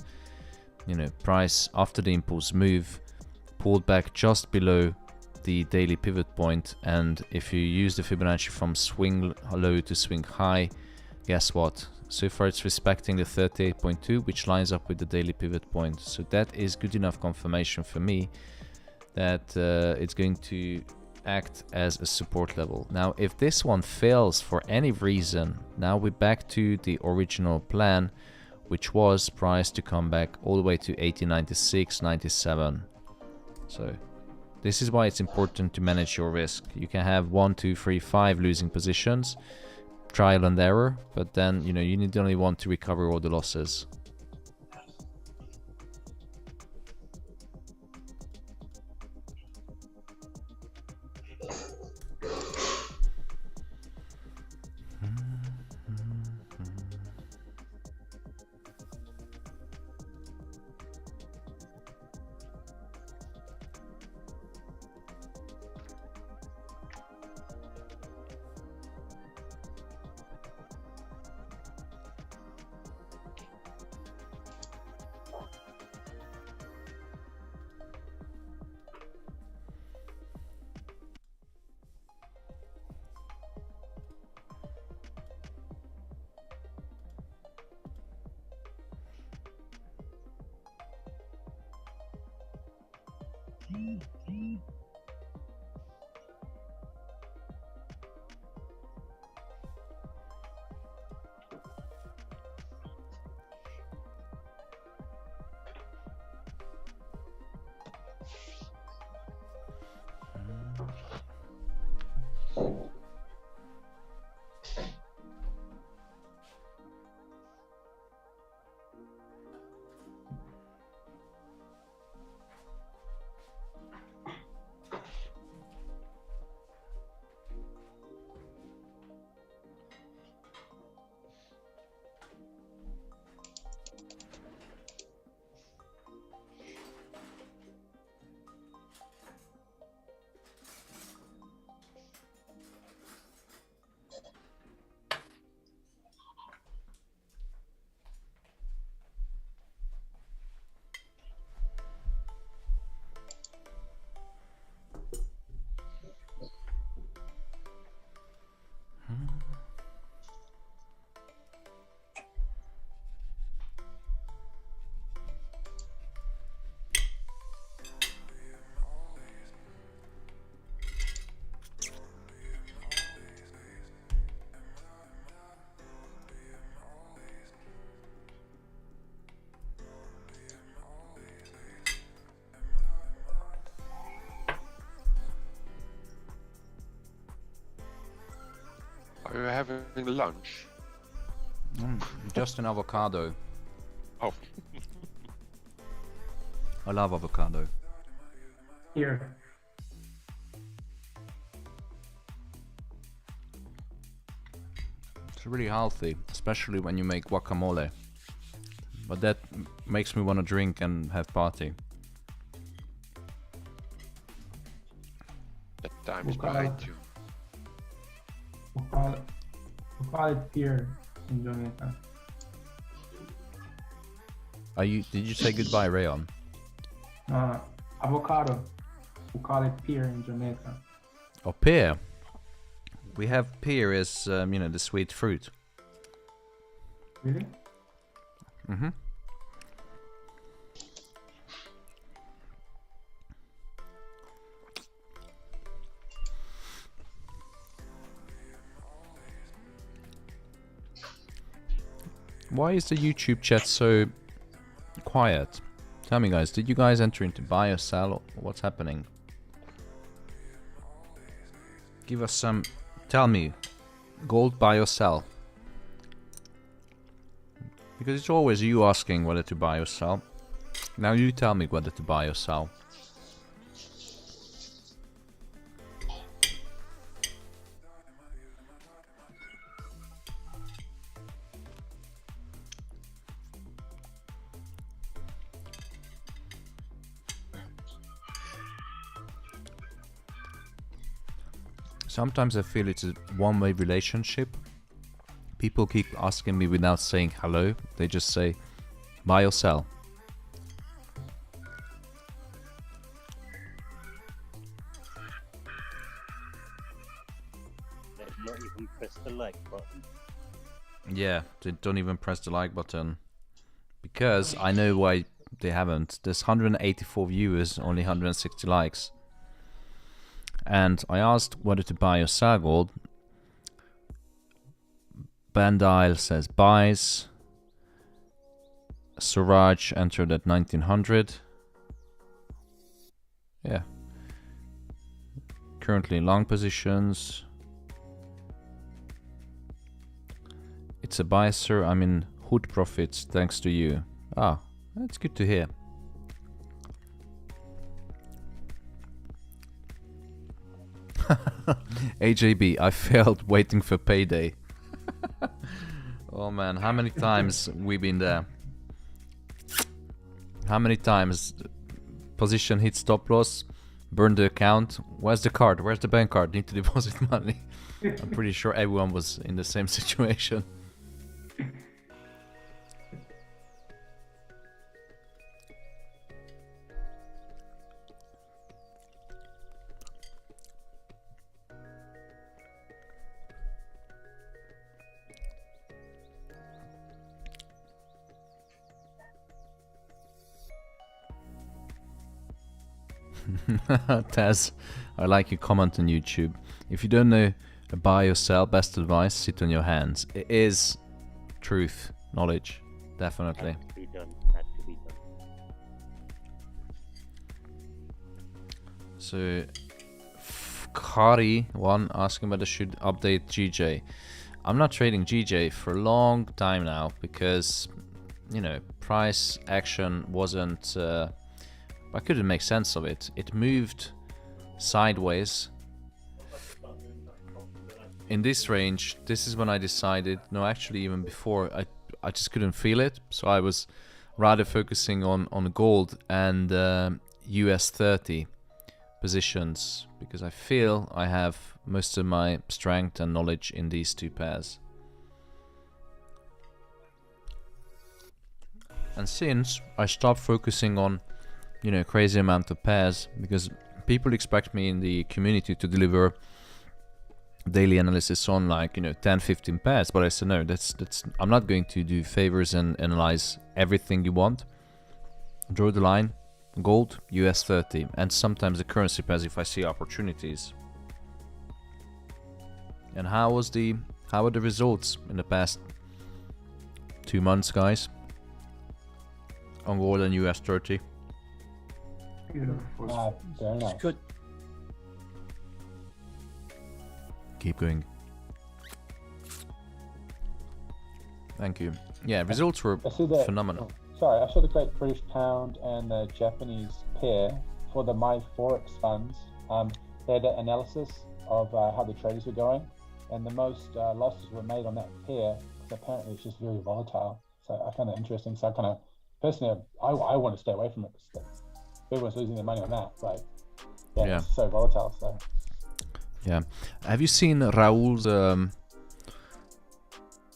you know, price after the impulse move pulled back just below the daily pivot point, and if you use the Fibonacci from swing low to swing high, guess what? So far it's respecting the 38.2, which lines up with the daily pivot point. So that is good enough confirmation for me that it's going to act as a support level. Now, if this one fails for any reason, now we're back to the original plan, which was price to come back all the way to 80.96, 97. So this is why it's important to manage your risk. You can have 1, 2, 3, 5 losing positions, trial and error, but then, you know, you need only one to recover all the losses. Are you having lunch? Just an avocado. Oh. I love avocado. Here. It's really healthy, especially when you make guacamole. But that makes me want to drink and have party. That time is We'll behind you. We'll call it pear in Jamaica. Did you say goodbye, Rayon? Avocado. We call it pear in Jamaica. Oh, pear. We have pear as, you know, the sweet fruit. Really? Mm-hmm. Why is the YouTube chat so quiet? Tell me, guys, did you guys enter into buy or sell, or what's happening? Give us some... Tell me, gold buy or sell? Because it's always you asking whether to buy or sell. Now you tell me whether to buy or sell. Sometimes I feel it's a one-way relationship. People keep asking me without saying hello. They just say, buy or sell. They've not even pressed the like button. Yeah, they don't even press the like button. Because I know why they haven't. There's 184 viewers, only 160 likes. And I asked whether to buy or sell gold. Bandile says buys. Suraj entered at 1900. Yeah. Currently in long positions. It's a buy, sir. I'm in hood profits thanks to you. Ah, that's good to hear. AJB, I failed waiting for payday. Oh man, how many times we've been there? How many times position hit stop loss, burn the account? Where's the card? Where's the bank card? Need to deposit money. I'm pretty sure everyone was in the same situation. Taz, I like your comment on YouTube. If you don't know buy or sell, best advice, sit on your hands. It is truth, knowledge, definitely. Had to be done. Had to be done. So, Kari one asking whether I should update GJ. I'm not trading GJ for a long time now because, you know, price action wasn't. I couldn't make sense of it. It moved sideways. In this range, this is when I decided. No, actually, even before, I just couldn't feel it. So I was rather focusing on gold and US 30 positions because I feel I have most of my strength and knowledge in these two pairs. And since I stopped focusing on, you know, crazy amount of pairs, because people expect me in the community to deliver daily analysis on like, you know, 10-15 pairs, but I said no, that's I'm not going to do favors and analyze everything you want. Draw the line, gold, US 30, and sometimes the currency pairs if I see opportunities. And how are the results in the past 2 months, guys, on gold and US 30? Very nice. Good. Keep going. Thank you. Yeah, results were phenomenal. Sorry, I saw the Great British Pound and the Japanese pair for the My Forex funds. They had an analysis of how the traders were going, and the most losses were made on that pair because apparently it's just very volatile. So I found that interesting. So I kind of, personally, I want to stay away from it because everyone's losing their money on that. Like, yeah, it's so volatile. So. Yeah. Have you seen Raul's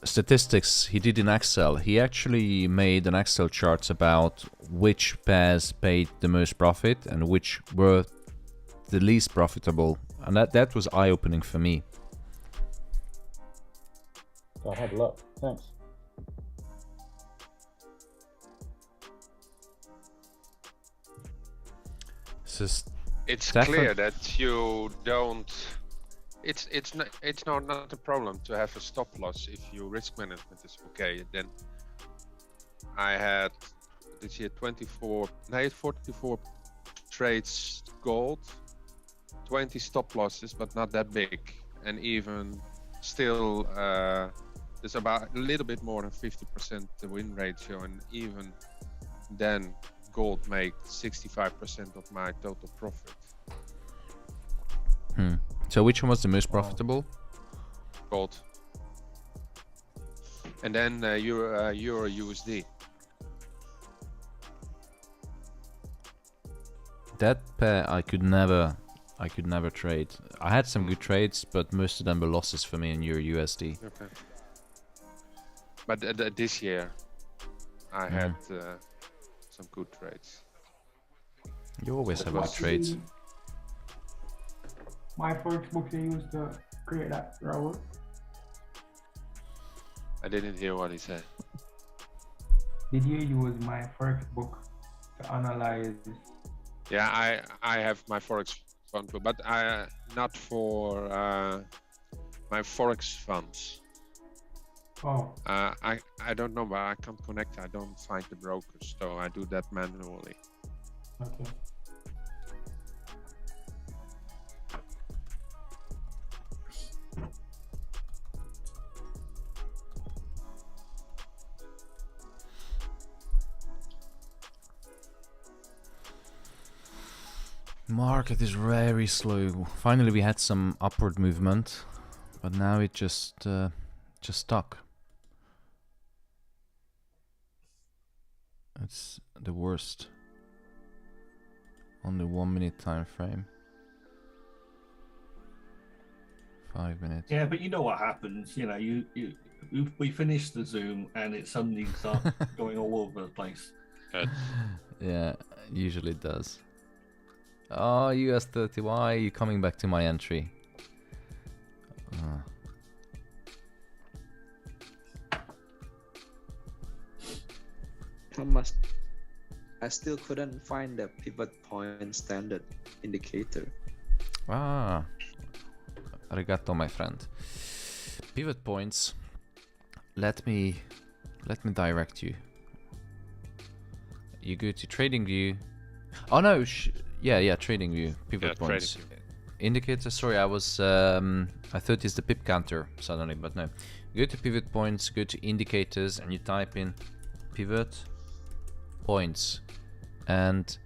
statistics he did in Excel? He actually made an Excel charts about which pairs paid the most profit and which were the least profitable. And that was eye-opening for me. I'll have a look. Thanks. It's clear that you don't. It's not a problem to have a stop loss if your risk management is okay. Then I had this year 44 trades gold, 20 stop losses, but not that big, and even still there's about a little bit more than 50% the win ratio, and even then gold made 65% of my total profit. So which one was the most profitable? Gold. And then Euro USD. That pair I could never trade. I had some good trades, but most of them were losses for me in Euro USD. Okay. But this year I had some good trades. You always have good trades. My forex book they used to create that, Raul. I didn't hear what he said. Did you use my forex book to analyze? Yeah, I have my forex fund, but not for my forex funds. Oh. I don't know, but I can't connect. I don't find the brokers, so I do that manually. Okay. Market is very slow. Finally, we had some upward movement, but now it just stuck. It's the worst. On the 1 minute time frame. 5 minutes. Yeah, but you know what happens. You know, we finish the Zoom and it suddenly starts going all over the place. Yeah, usually it does. Oh, US 30, why are you coming back to my entry? I still couldn't find the pivot point standard indicator. Ah, arigato, my friend. Pivot points. Let me direct you. You go to Trading View. Oh no, yeah, Trading View. Pivot points. Indicator. Sorry, I thought it's the pip counter suddenly, but no. Go to pivot points, go to indicators, and you type in pivot points. And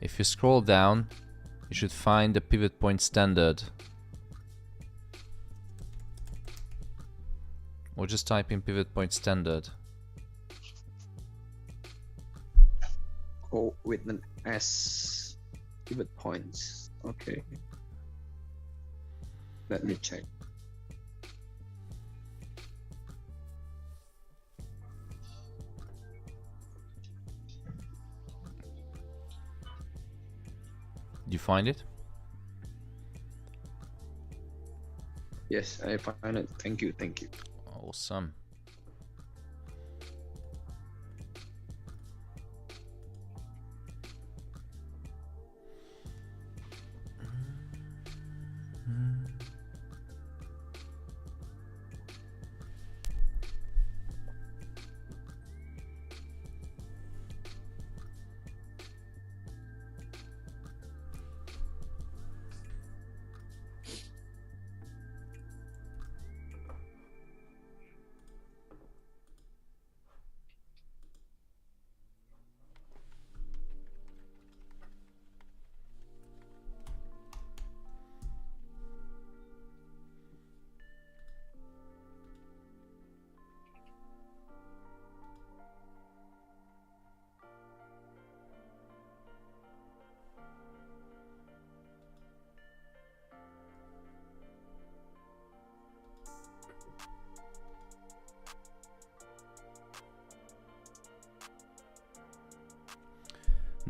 if you scroll down, you should find the pivot point standard. Or just type in pivot point standard. Oh, with an S. Pivot points. Okay. Let me check. Did you find it? Yes, I find it. Thank you, thank you. Awesome.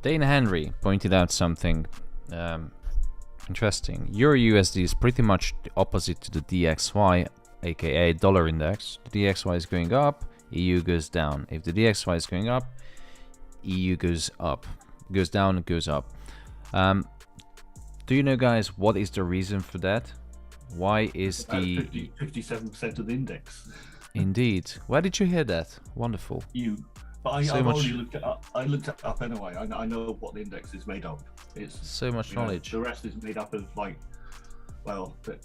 Dana Henry pointed out something interesting. Euro USD is pretty much the opposite to the DXY, aka dollar index. The DXY is going up, EU goes down. If the DXY is going up, EU goes up. Goes down, goes up. Do you know, guys, what is the reason for that? Why is the 57% of the index? Indeed. Where did you hear that? Wonderful. But I've already looked it up. I looked it up anyway. I know what the index is made of. It's so much knowledge. The rest is made up of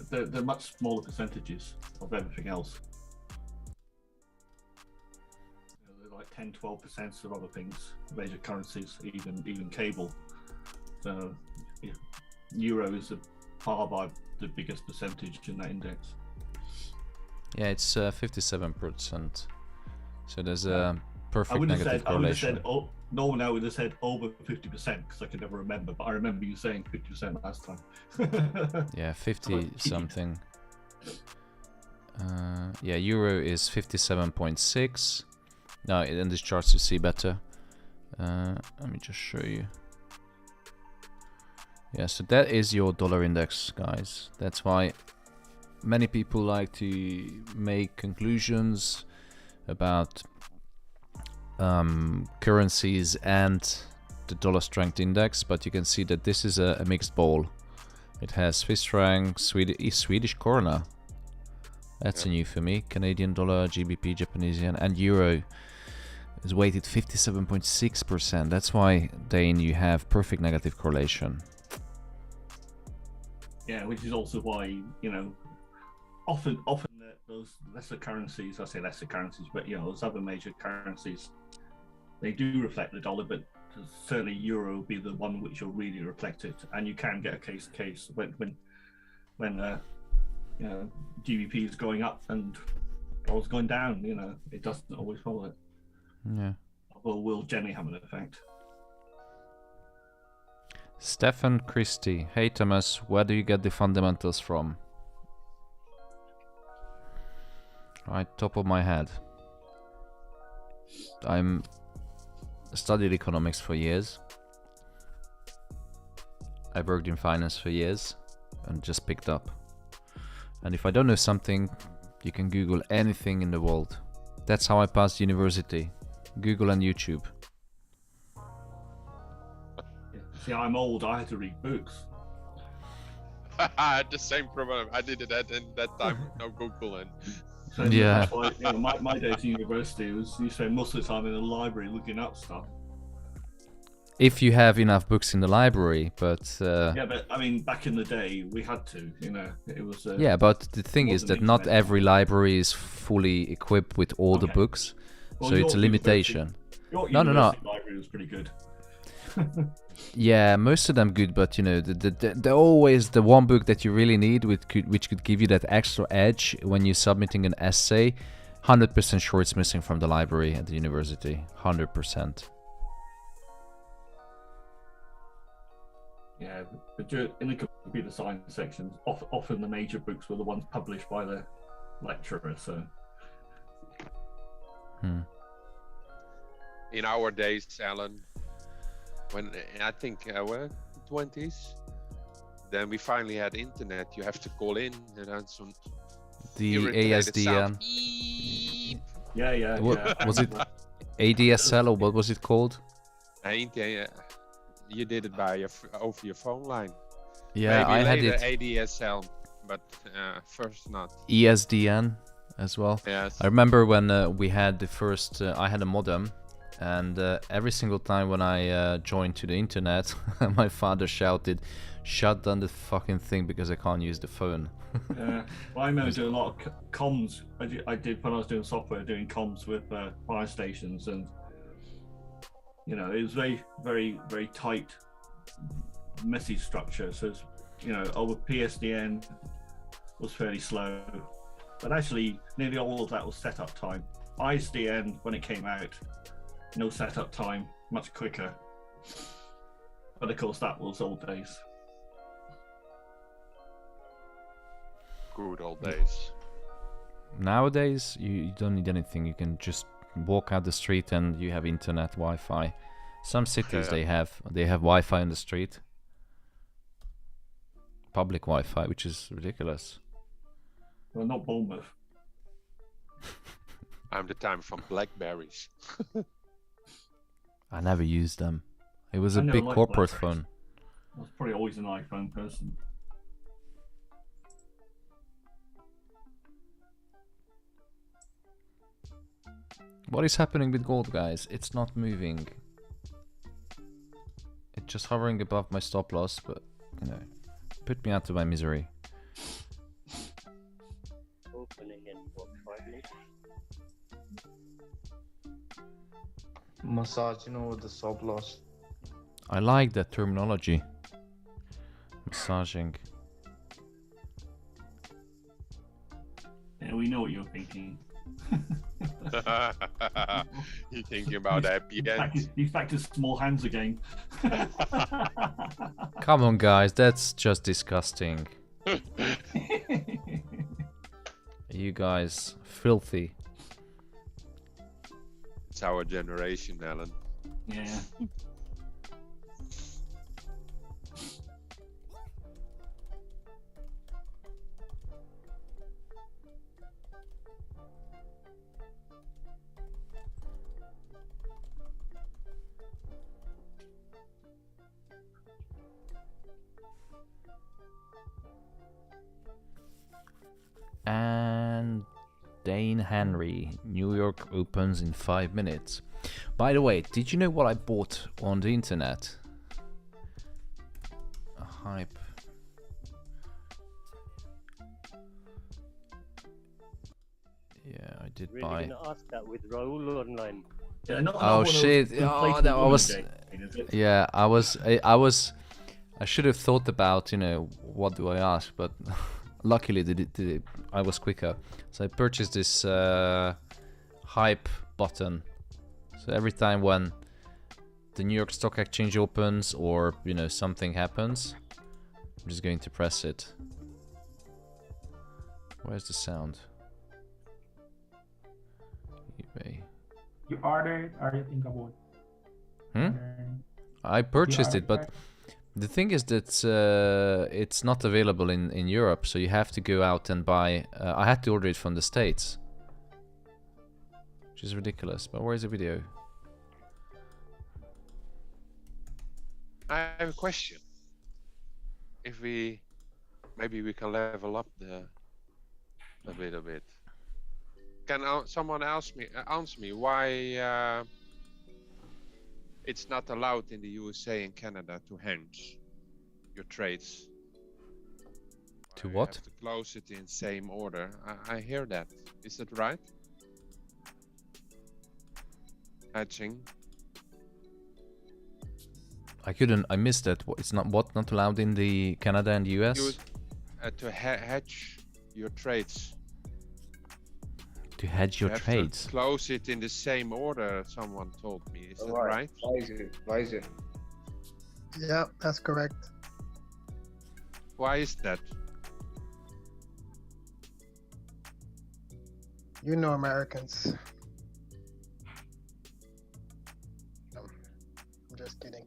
they're much smaller percentages of everything else. They're like 10-12% of other things, major currencies, even cable. So euro is far by the biggest percentage in that index. Yeah, it's 57%. So there's a perfect negative correlation. Normally I would have said over 50% because I could never remember, but I remember you saying 50% last time. Yeah, 50 something. Yeah, euro is 57.6. Now in these charts you see better. Let me just show you. Yeah, so that is your dollar index, guys. That's why many people like to make conclusions about currencies and the dollar strength index, but you can see that this is a mixed ball. It has Swiss franc, Swedish krona. That's a new for me. Canadian dollar, GBP, Japanese yen, and euro is weighted 57.6%. That's why, Dane, you have perfect negative correlation. Yeah, which is also why, often those lesser currencies, I say lesser currencies, but those other major currencies, they do reflect the dollar, but certainly euro will be the one which will really reflect it. And you can get a case when GBP is going up and dollar's going down. It doesn't always follow it. Yeah. Although will generally have an effect. Stefan Christie, hey Thomas, where do you get the fundamentals from? Right, top of my head. I studied economics for years. I worked in finance for years and just picked up. And if I don't know something, you can Google anything in the world. That's how I passed university. Google and YouTube. See, I'm old. I had to read books. I had the same problem. I did it at that time with no Google and. So Yeah. That's why, you know, my days at university was you spend most of the time in the library looking up stuff. If you have enough books in the library, but Yeah, but I mean, back in the day, we had to. You know, it was. yeah, but the thing is wasn't that not internet. every library is fully equipped with all the books, Well, so it's a your limitation. Your No. university library was pretty good. Yeah, most of them good, but you know, the always the one book that you really need, which could give you that extra edge when you're submitting an essay. 100% sure it's missing from the library at the university. 100%. Yeah, but in the computer science sections, often the major books were the ones published by the lecturer. So. In our days, Alan, when I think our 20s, then we finally had internet. You have to call in and then some The irritated sound. ASDN. Yeah. Was it ADSL or what was it called? You did it by over your phone line. Yeah, Maybe I had later it. ADSL, but first not. ESDN as well. Yes. I remember when we had the first. I had a modem, and every single time when I joined to the internet, my father shouted, "Shut down the fucking thing because I can't use the phone." Well, I remember doing a lot of comms. I did when I was doing software, doing comms with fire stations, and you know, it was very tight message structure. So, it's, you know, over PSDN was fairly slow, but actually nearly all of that was setup time. ISDN, when it came out, no setup time, much quicker. But of course, that was old days. Good old days. Nowadays, you don't need anything. You can just walk out the street and you have internet, Wi-Fi. Some cities they have Wi-Fi in the street, public Wi-Fi, which is ridiculous. Well, not Bournemouth. I'm the time from Blackberries. I never used them. It was a I never big liked corporate Blackberries. phone. I was probably always an iPhone person. What is happening with gold, guys? It's not moving. It's just hovering above my stop loss, but you know, put me out of my misery. Opening in what, 5 minutes? Massaging over the stop loss. I like that terminology. Massaging. Yeah, we know what you're thinking. You're thinking about happy end. He's back to small hands again. Come on, guys, that's just disgusting. You guys, filthy. It's our generation, Alan. Yeah. And Dane Henry, New York opens in 5 minutes. By the way, did you know what I bought on the internet? A hype. Yeah, I did Really buy. gonna ask that with Raul online? Yeah, not Oh one of shit! those Oh, inflatable that woman was. days, is it? Yeah, I should have thought about, you know, what do I ask, but luckily I was quicker. So I purchased this hype button. So every time when the New York Stock Exchange opens or, you know, something happens, I'm just going to press it. Where's the sound? eBay. You ordered or you think about? I purchased it, but the thing is that it's not available in Europe, so you have to go out and buy. I had to order it from the States, which is ridiculous. But where's the video? I have a question. If maybe we can level up a little bit. Can someone answer me why it's not allowed in the USA and Canada to hedge your trades? To You what? have to close it in same order. I hear that. Is that right? Hedging. I missed that. It's not allowed in the Canada and the US? To hedge your trades. To hedge your You have trades? to close it in the same order, someone told me. Is that Why? right? Why is it? Yeah, that's correct. Why is that? You know Americans. I'm just kidding.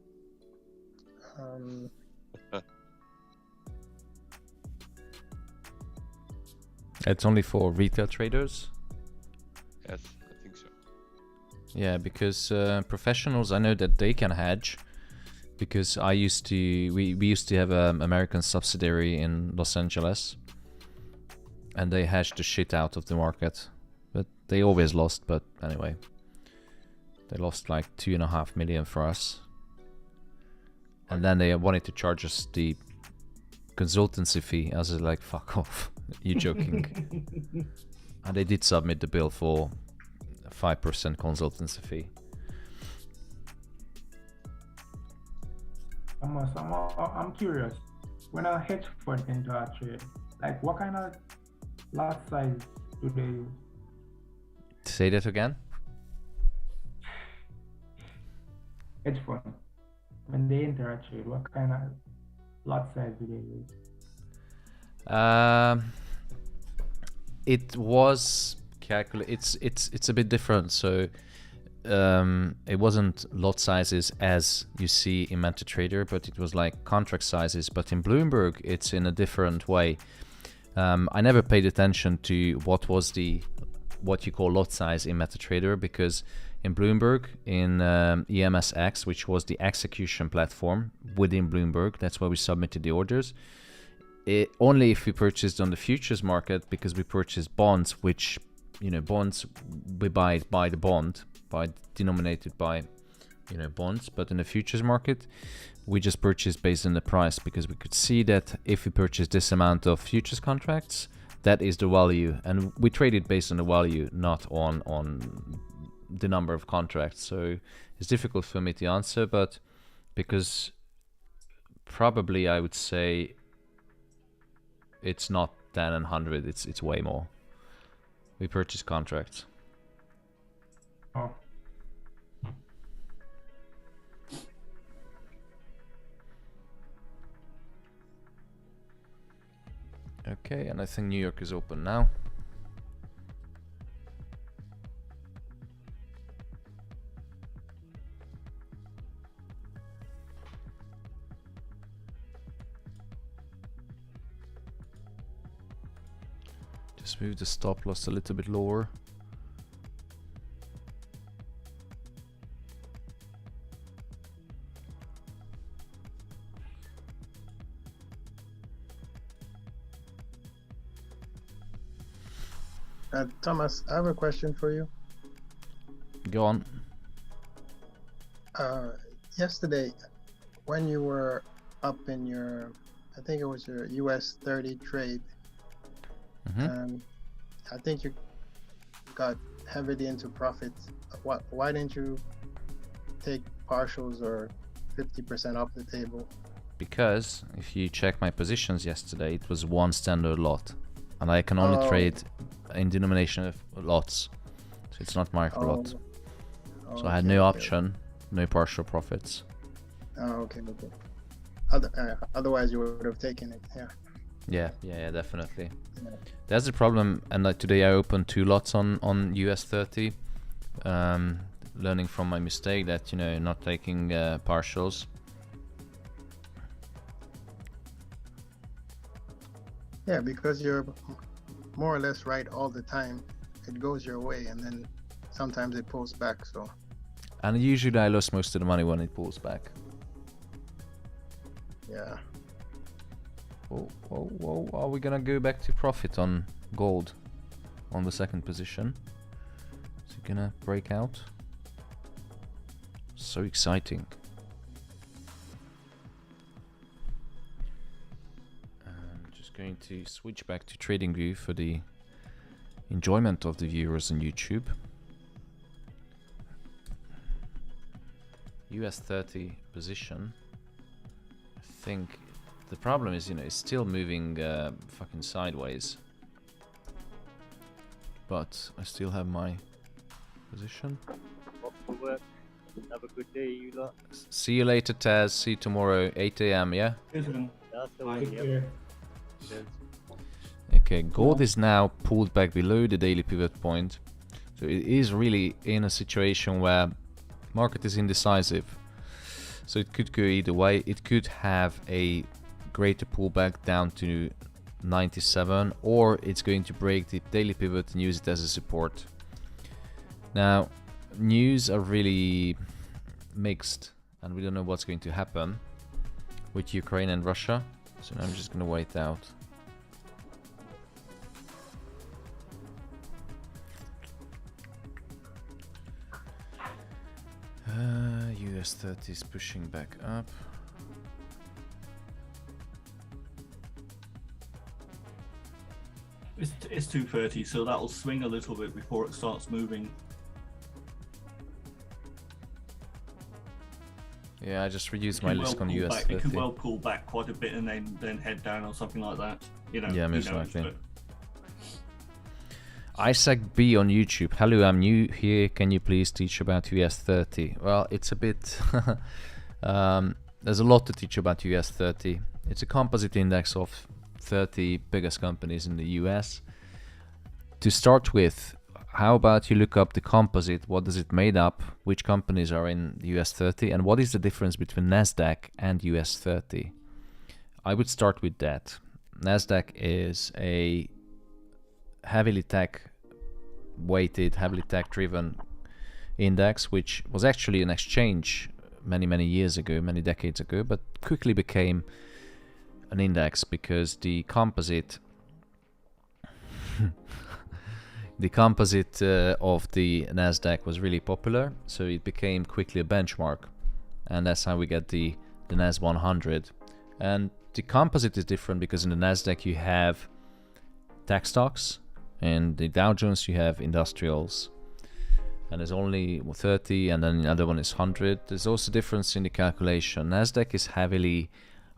It's only for retail traders? Yes, I think so. Yeah, because professionals, I know that they can hedge, because we used to have an American subsidiary in Los Angeles, and they hedged the shit out of the market, but they always lost. But anyway, they lost like 2.5 million for us, and then they wanted to charge us the consultancy fee. I was like, fuck off, you joking? And they did submit the bill for 5% consultancy fee. I'm curious. When a hedge fund enter a trade, like what kind of lot size do they use? Say that again? Hedge fund, when they enter a trade, what kind of lot size do they use? It was calculated. It's a bit different. So it wasn't lot sizes as you see in MetaTrader, but it was like contract sizes. But in Bloomberg, it's in a different way. I never paid attention to what you call lot size in MetaTrader, because in Bloomberg, in EMSX, which was the execution platform within Bloomberg, that's where we submitted the orders. Only if we purchased on the futures market, because we purchased bonds, which, bonds we buy the bond, denominated by, bonds. But in the futures market, we just purchased based on the price, because we could see that if we purchase this amount of futures contracts, that is the value, and we traded based on the value, not on the number of contracts. So it's difficult for me to answer, but because probably I would say it's not 10 and 100, it's way more. We purchase contracts. Oh. Okay, and I think New York is open now. Just move the stop loss a little bit lower. Thomas, I have a question for you. Go on. Yesterday, when you were up in your, I think it was your US 30 trade, I think you got heavily into profit. Why didn't you take partials or 50% off the table? Because if you check my positions yesterday, it was one standard lot, and I can only trade in denomination of lots, so it's not micro lot. So I had no option, no partial profits. Oh, okay. Otherwise you would have taken it. Yeah, definitely. That's the problem. And like today I opened 2 lots on US 30, learning from my mistake that, not taking partials. Yeah, because you're more or less right all the time. It goes your way, and then sometimes it pulls back. So. And usually I lost most of the money when it pulls back. Yeah. Whoa, whoa, whoa. Are we gonna go back to profit on gold on the second position? Is it gonna break out? So exciting. I'm just going to switch back to TradingView for the enjoyment of the viewers on YouTube. US 30 position. I think the problem is, it's still moving fucking sideways. But I still have my position. Off for work. Have a good day, you lot. See you later, Taz. See you tomorrow, 8 AM, yeah? That's the one, yeah. Okay, gold is now pulled back below the daily pivot point. So it is really in a situation where market is indecisive. So it could go either way. It could have a greater pullback down to 97, or it's going to break the daily pivot and use it as a support. Now, news are really mixed, and we don't know what's going to happen with Ukraine and Russia. So now I'm just going to wait out. US 30 is pushing back up. It's 230, so that'll swing a little bit before it starts moving. Yeah, I just reduced my risk on US 30. It can well pull back quite a bit and then head down or something like that. Yeah, most likely. Isaac B on YouTube. Hello, I'm new here. Can you please teach about US 30? Well, it's a bit... there's a lot to teach about US 30. It's a composite index of 30 biggest companies in the US. To start with, how about you look up the composite? What is it made up? Which companies are in the US 30? And what is the difference between NASDAQ and US 30? I would start with that. NASDAQ is a heavily tech weighted, heavily tech driven index, which was actually an exchange many years ago, many decades ago, but quickly became an index because the composite the composite of the NASDAQ was really popular, so it became quickly a benchmark, and that's how we get the NAS 100. And the composite is different because in the NASDAQ you have tech stocks, and the Dow Jones you have industrials, and there's only 30, and then the other one is 100. There's also difference in the calculation. NASDAQ is heavily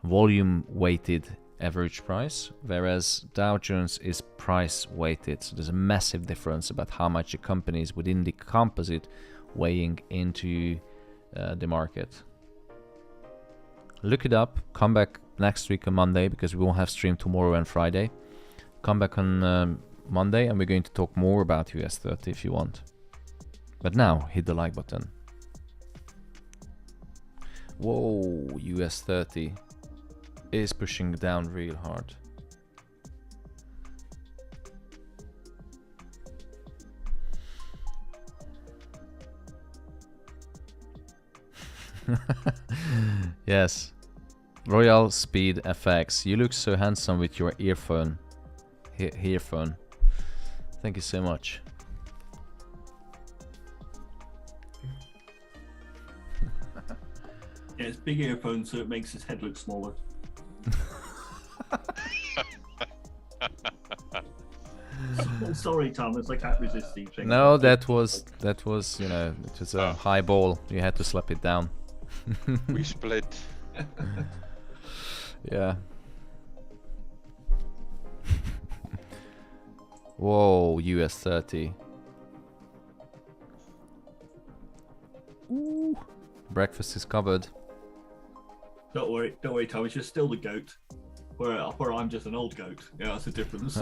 volume weighted average price, whereas Dow Jones is price weighted. So there's a massive difference about how much the companies within the composite weighing into the market. Look it up. Come back next week on Monday, because we won't have stream tomorrow and Friday. Come back on Monday and we're going to talk more about US 30 if you want. But now hit the like button. Whoa, US 30 is pushing down real hard. Yes, Royal Speed FX, you look so handsome with your earphone. Earphone. Thank you so much. Yeah, it's big earphones, so it makes his head look smaller. Sorry, Thomas, I can't resist these things. No, that was you know, it was a high ball. You had to slap it down. We split. Yeah. Whoa, US 30. Ooh. Breakfast is covered. Don't worry, Thomas, you're still the goat. Where I'm just an old goat. Yeah, that's the difference.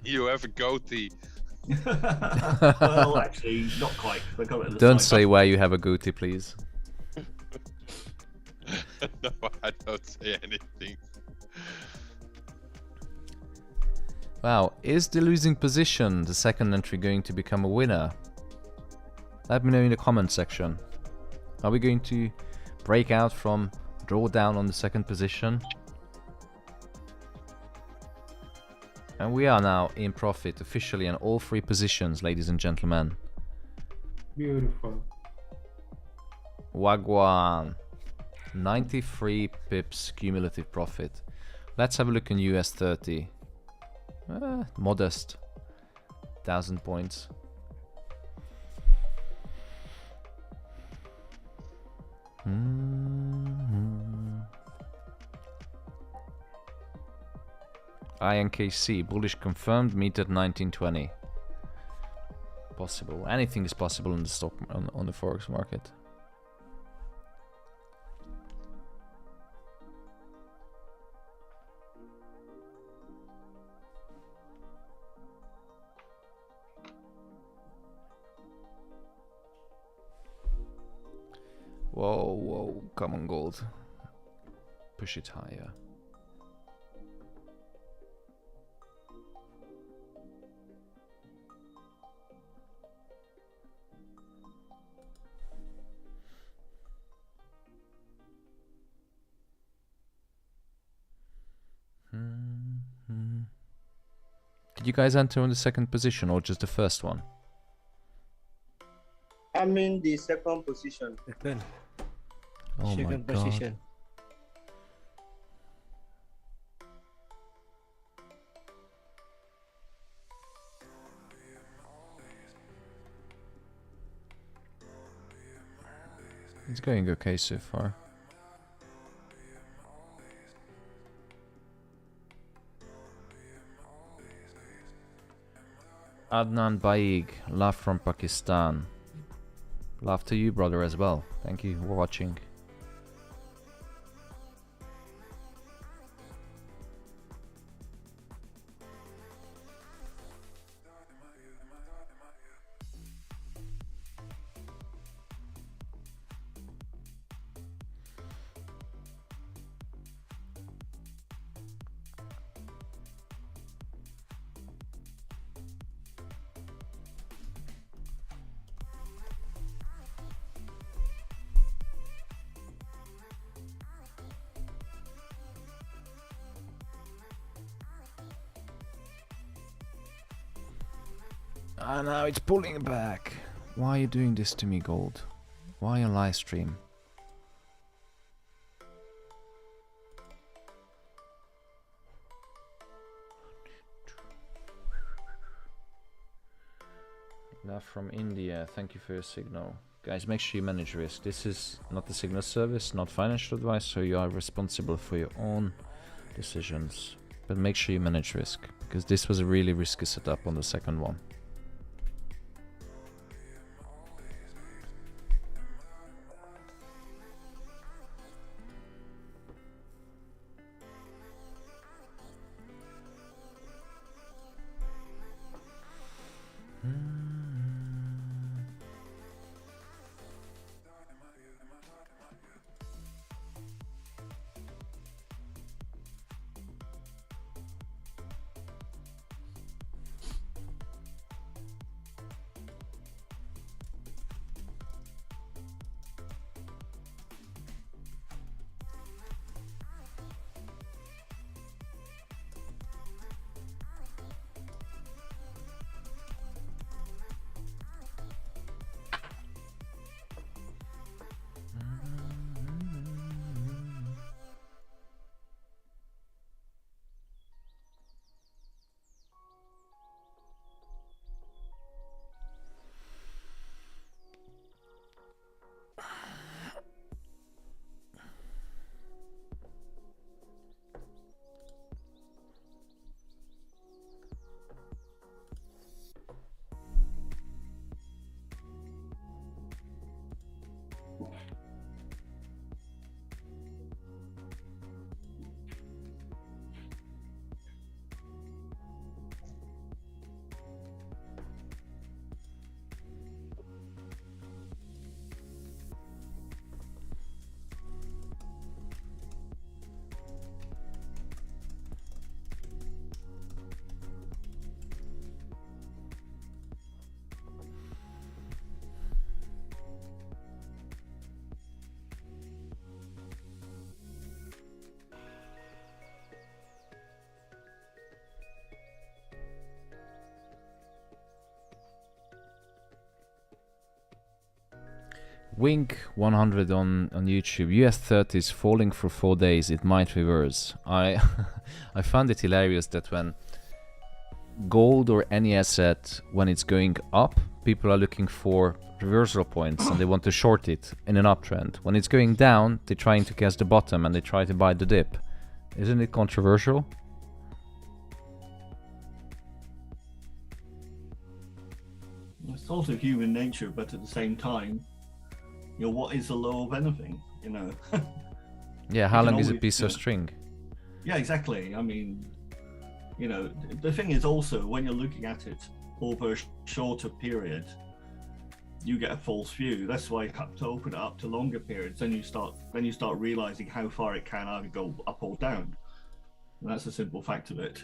You have a goatee. Well, actually, not quite. I got it at the Don't side. say where you have a goatee, please. No, I don't say anything. Wow, is the losing position, the second entry, going to become a winner? Let me know in the comment section. Are we going to break out from Drawdown on the second position. And we are now in profit officially in all three positions, ladies and gentlemen. Beautiful. Wagwan. 93 pips cumulative profit. Let's have a look in US 30. Modest. 1,000 points. INKC bullish confirmed, meet at 1920. Possible. Anything is possible in the stock on the forex market. Whoa, whoa, come on, gold. Push it higher. Did you guys enter on the second position or just the first one? I'm in the second position. Second. Oh my Second god. position. It's going okay so far. Adnan Baig, love from Pakistan. Love to you, brother, as well. Thank you for watching. Ah, now it's pulling back. Why are you doing this to me, Gold? Why a live stream? Love from India. Thank you for your signal. Guys, make sure you manage risk. This is not the signal service, not financial advice, so you are responsible for your own decisions. But make sure you manage risk, because this was a really risky setup on the second one. Wink 100 on YouTube. US 30 is falling for 4 days. It might reverse. I I found it hilarious that when gold or any asset, when it's going up, people are looking for reversal points and they want to short it in an uptrend. When it's going down, they're trying to catch the bottom and they try to buy the dip. Isn't it controversial? It's also human nature, but at the same time, you know, what is the low of anything, you know? Yeah, how long is a piece of string? Yeah, exactly. I mean, you know, the thing is also, when you're looking at it over a shorter period, you get a false view. That's why you have to open it up to longer periods. Then you start realizing how far it can either go up or down. And that's a simple fact of it.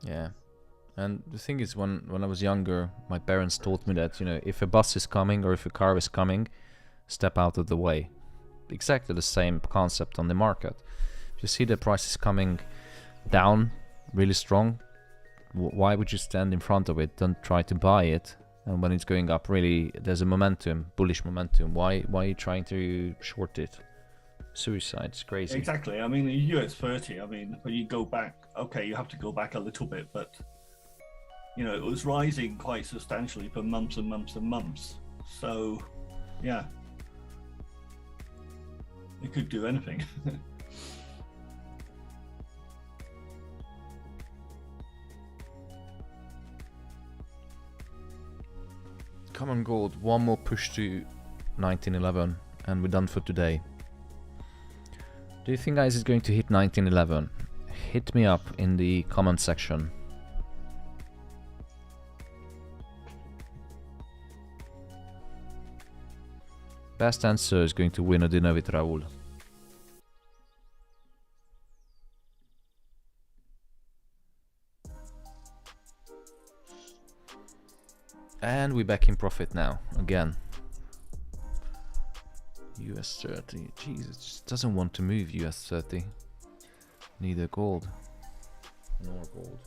Yeah. And the thing is, when I was younger, my parents taught me that, you know, if a bus is coming or if a car is coming, step out of the way. Exactly the same concept on the market. If you see the price is coming down really strong, why would you stand in front of it? Don't try to buy it. And when it's going up, really, there's a momentum, bullish momentum. Why are you trying to short it? Suicide, it's crazy. Exactly. I mean, the US 30, I mean, when you go back, okay, you have to go back a little bit, but you know, it was rising quite substantially for months and months and months. So, yeah, it could do anything. Come on, gold. One more push to 1911 and we're done for today. Do you think guys is going to hit 1911? Hit me up in the comment section. Best answer is going to win a dinner with Raul. And we're back in profit now, again. US 30, jeez, it just doesn't want to move US 30. Neither gold, nor gold.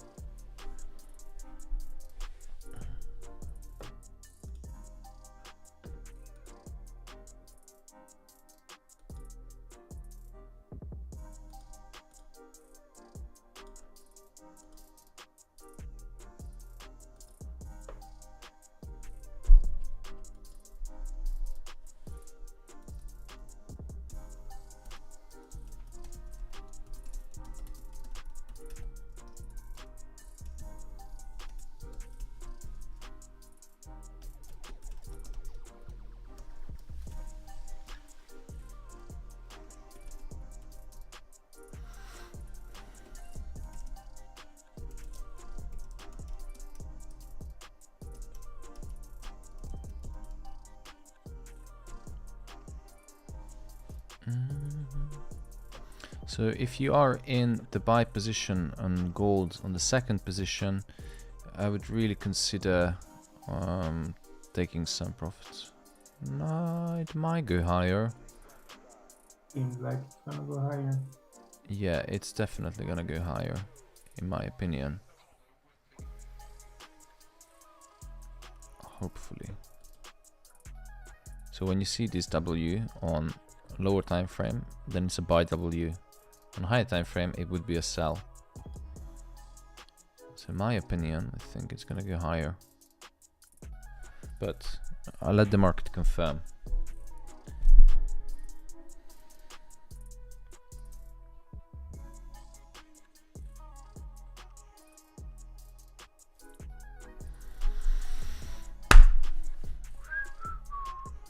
So if you are in the buy position on gold on the second position, I would really consider taking some profits. No, it might go higher. Seems like it's gonna go higher. Yeah, it's definitely gonna go higher, in my opinion. Hopefully. So when you see this W on lower time frame, then it's a buy W. On higher time frame, it would be a sell. So in my opinion, I think it's gonna go higher. But I'll let the market confirm.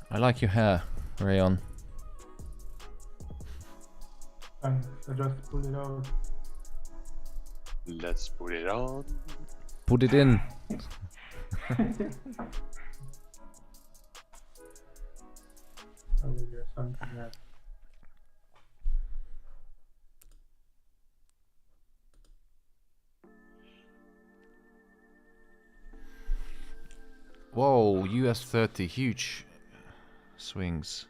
I like your hair, Rayon. Thanks, I just pulled it out. Let's put it on. Put it in. Probably just something that. Whoa, US 30, huge swings.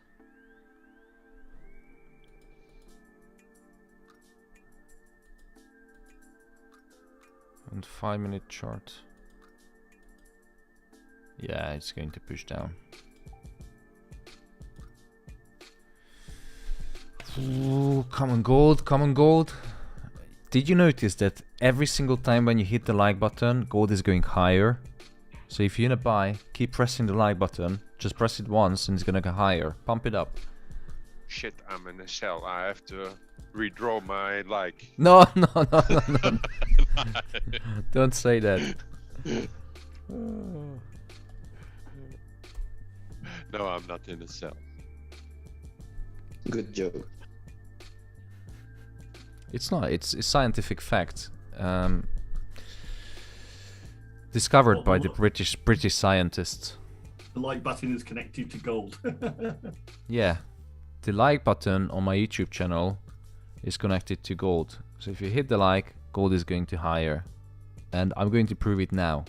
And 5-minute chart. Yeah, it's going to push down. Ooh, come on gold, come on gold. Did you notice that every single time when you hit the like button, gold is going higher? So if you're gonna buy, keep pressing the like button. Just press it once and it's gonna go higher. Pump it up. Shit, I'm in a shell. I have to redraw my like. No, no, no, no, no. Don't say that. No, I'm not in a cell. Good joke. It's not. It's scientific fact. Discovered by the British scientists. The like button is connected to gold. Yeah, the like button on my YouTube channel is connected to gold. So if you hit the like, gold is going to higher, and I'm going to prove it now.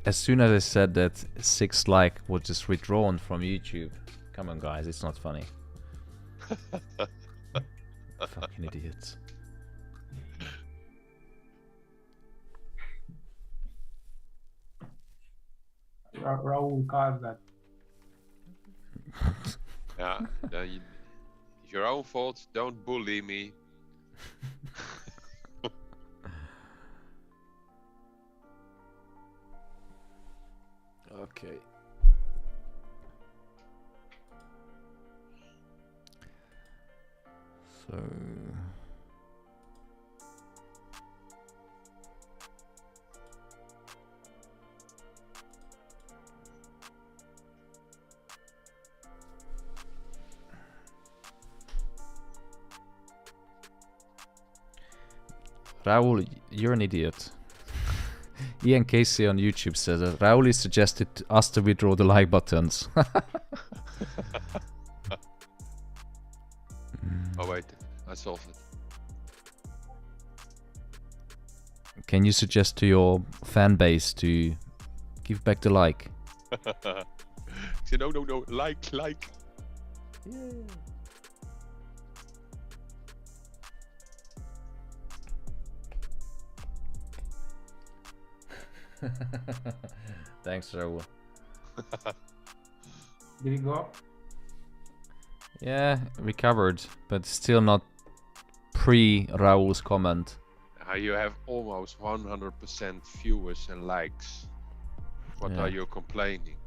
As soon as I said that 6 like was just withdrawn from YouTube. Come on guys, it's not funny. Fucking idiots. Raul caused that. Yeah, it's your own fault. Don't bully me. Okay. So Raul, you're an idiot. Ian Casey on YouTube says that Raul suggested us to withdraw the like buttons. Oh wait, I solved it. Can you suggest to your fan base to give back the like? Say no, like. Yeah. Thanks, Raul. Did it go up? Yeah, recovered, but still not pre-Raul's comment. You have almost 100% viewers and likes. What Yeah. are you complaining?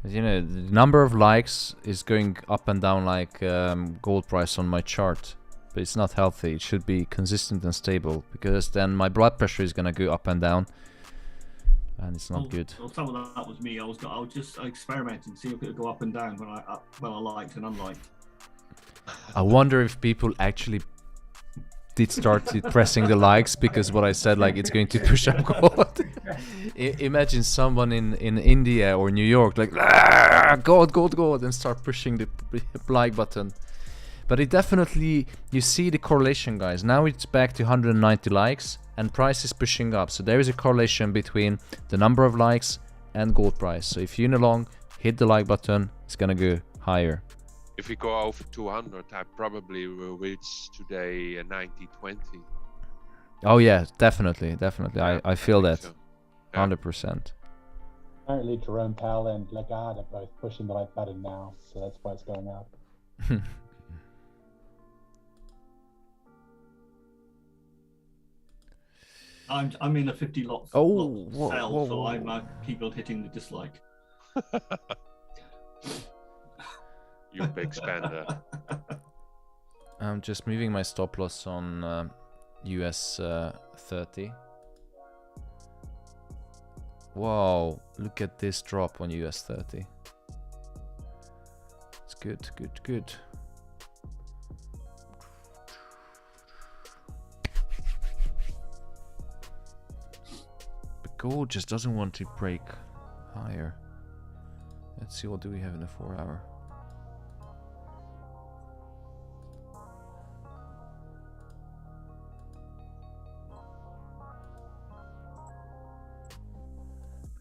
You know, the number of likes is going up and down like gold price on my chart. But it's not healthy. It should be consistent and stable, because then my blood pressure is gonna go up and down, and it's not good. Well, some of that was me. I was just experimenting, see if it would go up and down when I liked and unliked. I wonder if people actually did start pressing the likes because what I said, like it's going to push up gold. Imagine someone in India or New York like gold, and start pushing the like button. But it definitely, you see the correlation, guys. Now it's back to 190 likes and price is pushing up. So there is a correlation between the number of likes and gold price. So if you're in a long, hit the like button, it's gonna go higher. If we go over 200, I probably will reach today a 90-20. Oh yeah, definitely. I feel that, so. 100%. Apparently Jerome Powell and Lagarde are both pushing the like button now, so that's why it's going up. I'm in a 50 lot whoa, sell, so whoa. I keep on hitting the dislike. You big spender. I'm just moving my stop loss on US 30. Wow, look at this drop on US 30. It's good. gold just doesn't want to break higher. Let's see, what do we have in the 4 hour?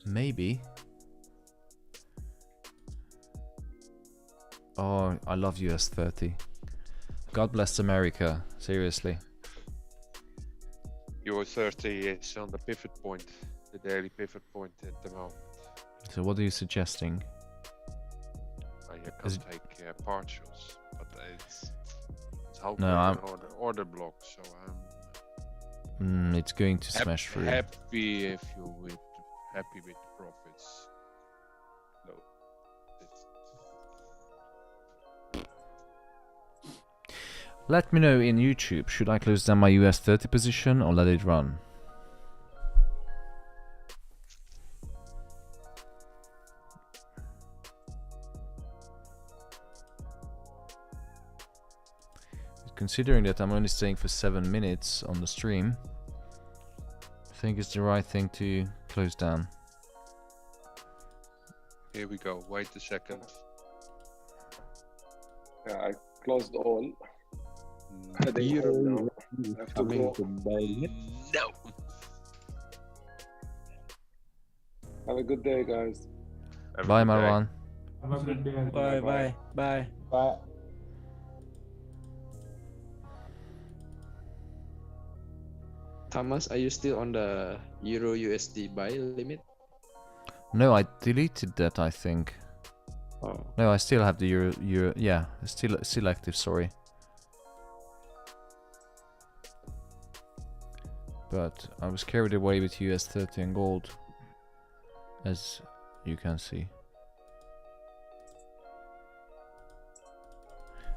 Maybe. Oh, I love US 30. God bless America, seriously. Euro 30 is on the pivot point, the daily pivot point at the moment. So what are you suggesting? I can't take partials, but it's hoping No, I'm order block, so it's going to smash through. happy if you're happy with the profits. No. Let me know in YouTube, should I close down my US 30 position or let it run? Considering that I'm only staying for 7 minutes on the stream, I think it's the right thing to close down. Here we go, wait a second. Yeah, I closed all. Euro No. is coming to buy it. No. Have a good day, guys. Bye, Marwan. Have a good day. Bye, bye, bye. Bye. Thomas, are you still on the Euro USD buy limit? No, I deleted that, I think. Oh. No, I still have the Euro, yeah, still active, sorry. But I was carried away with US 30 and gold, as you can see.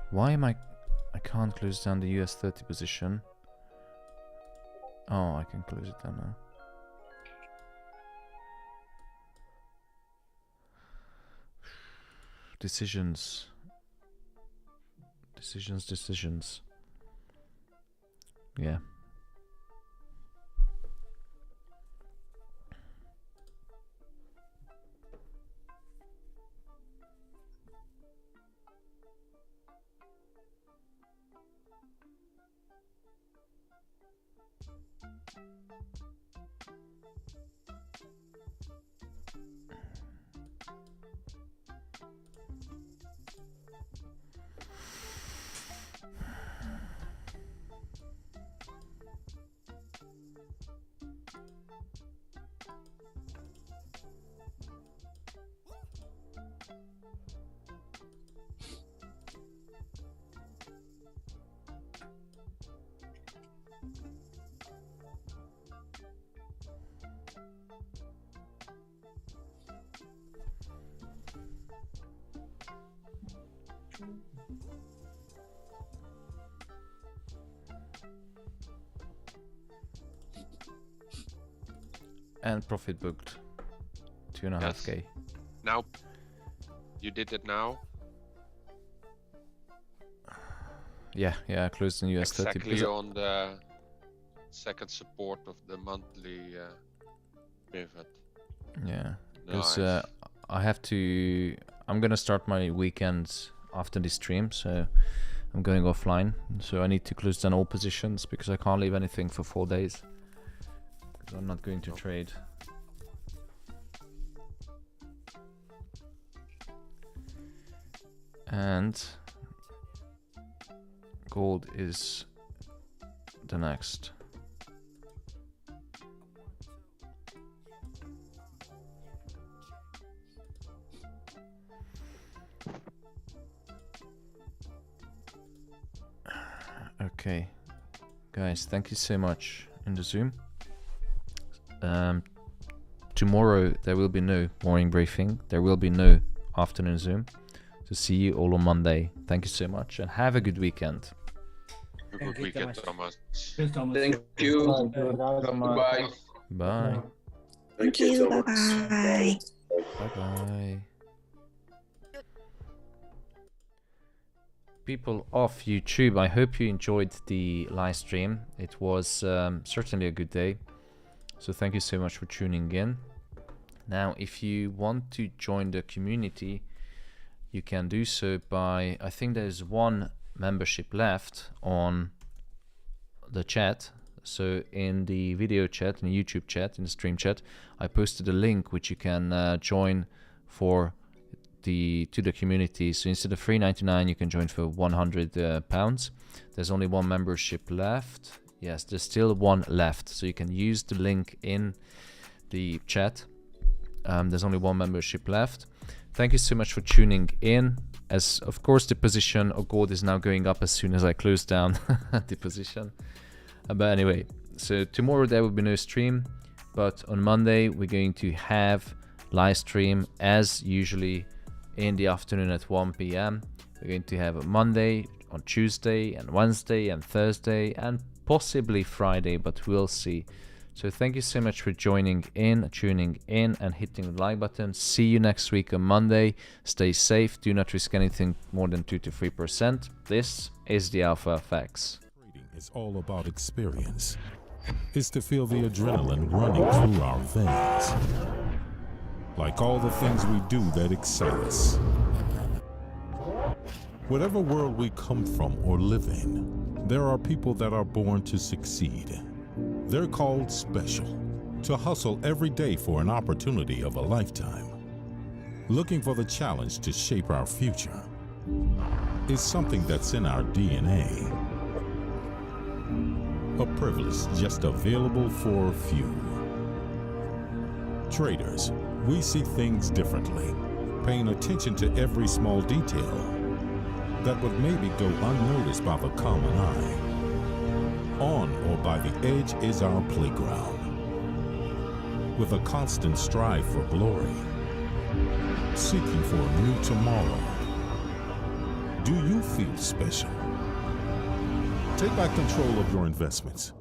Why am I can't close down the US 30 position. Oh, I can close it down now. Decisions. Yeah. And profit booked 2.5K. Now, you did it now. Yeah, I closed in US 30. Exactly on the second support of the monthly pivot. Yeah, because Nice. I'm gonna start my weekends after this stream, so I'm going offline. So I need to close down all positions because I can't leave anything for 4 days. Because I'm not going to trade. And gold is the next. Okay, guys, thank you so much in the Zoom. Tomorrow there will be no morning briefing. There will be no afternoon Zoom. So see you all on Monday. Thank you so much and have a good weekend. Have a good weekend, Thomas. Thank you. Bye. Bye. Thank you. Bye-bye. Bye-bye. People of YouTube, I hope you enjoyed the live stream. It was certainly a good day. So thank you so much for tuning in. Now, if you want to join the community, you can do so by, I think there's one membership left on the chat. So in the video chat, in the YouTube chat, in the stream chat, I posted a link which you can join to the community. So instead of $3.99, you can join for £100. There's only one membership left. Yes, there's still one left. So you can use the link in the chat. There's only one membership left. Thank you so much for tuning in. As of course the position of gold is now going up as soon as I close down the position. But anyway, so tomorrow there will be no stream, but on Monday we're going to have live stream as usually in the afternoon at 1 p.m. We're going to have a Monday, on Tuesday and Wednesday and Thursday and possibly Friday, but we'll see. So thank you so much for joining in, tuning in and hitting the like button. See you next week on Monday. Stay safe. Do not risk anything more than 2 to 3%. This is the Alpha FX. Trading is all about experience. It's to feel the adrenaline running through our veins. Like all the things we do that excite us. Whatever world we come from or live in, there are people that are born to succeed. They're called special, to hustle every day for an opportunity of a lifetime. Looking for the challenge to shape our future is something that's in our DNA. A privilege just available for a few. Traders, we see things differently, paying attention to every small detail that would maybe go unnoticed by the common eye. On or by the edge is our playground, with a constant strive for glory, seeking for a new tomorrow. Do you feel special? Take back control of your investments.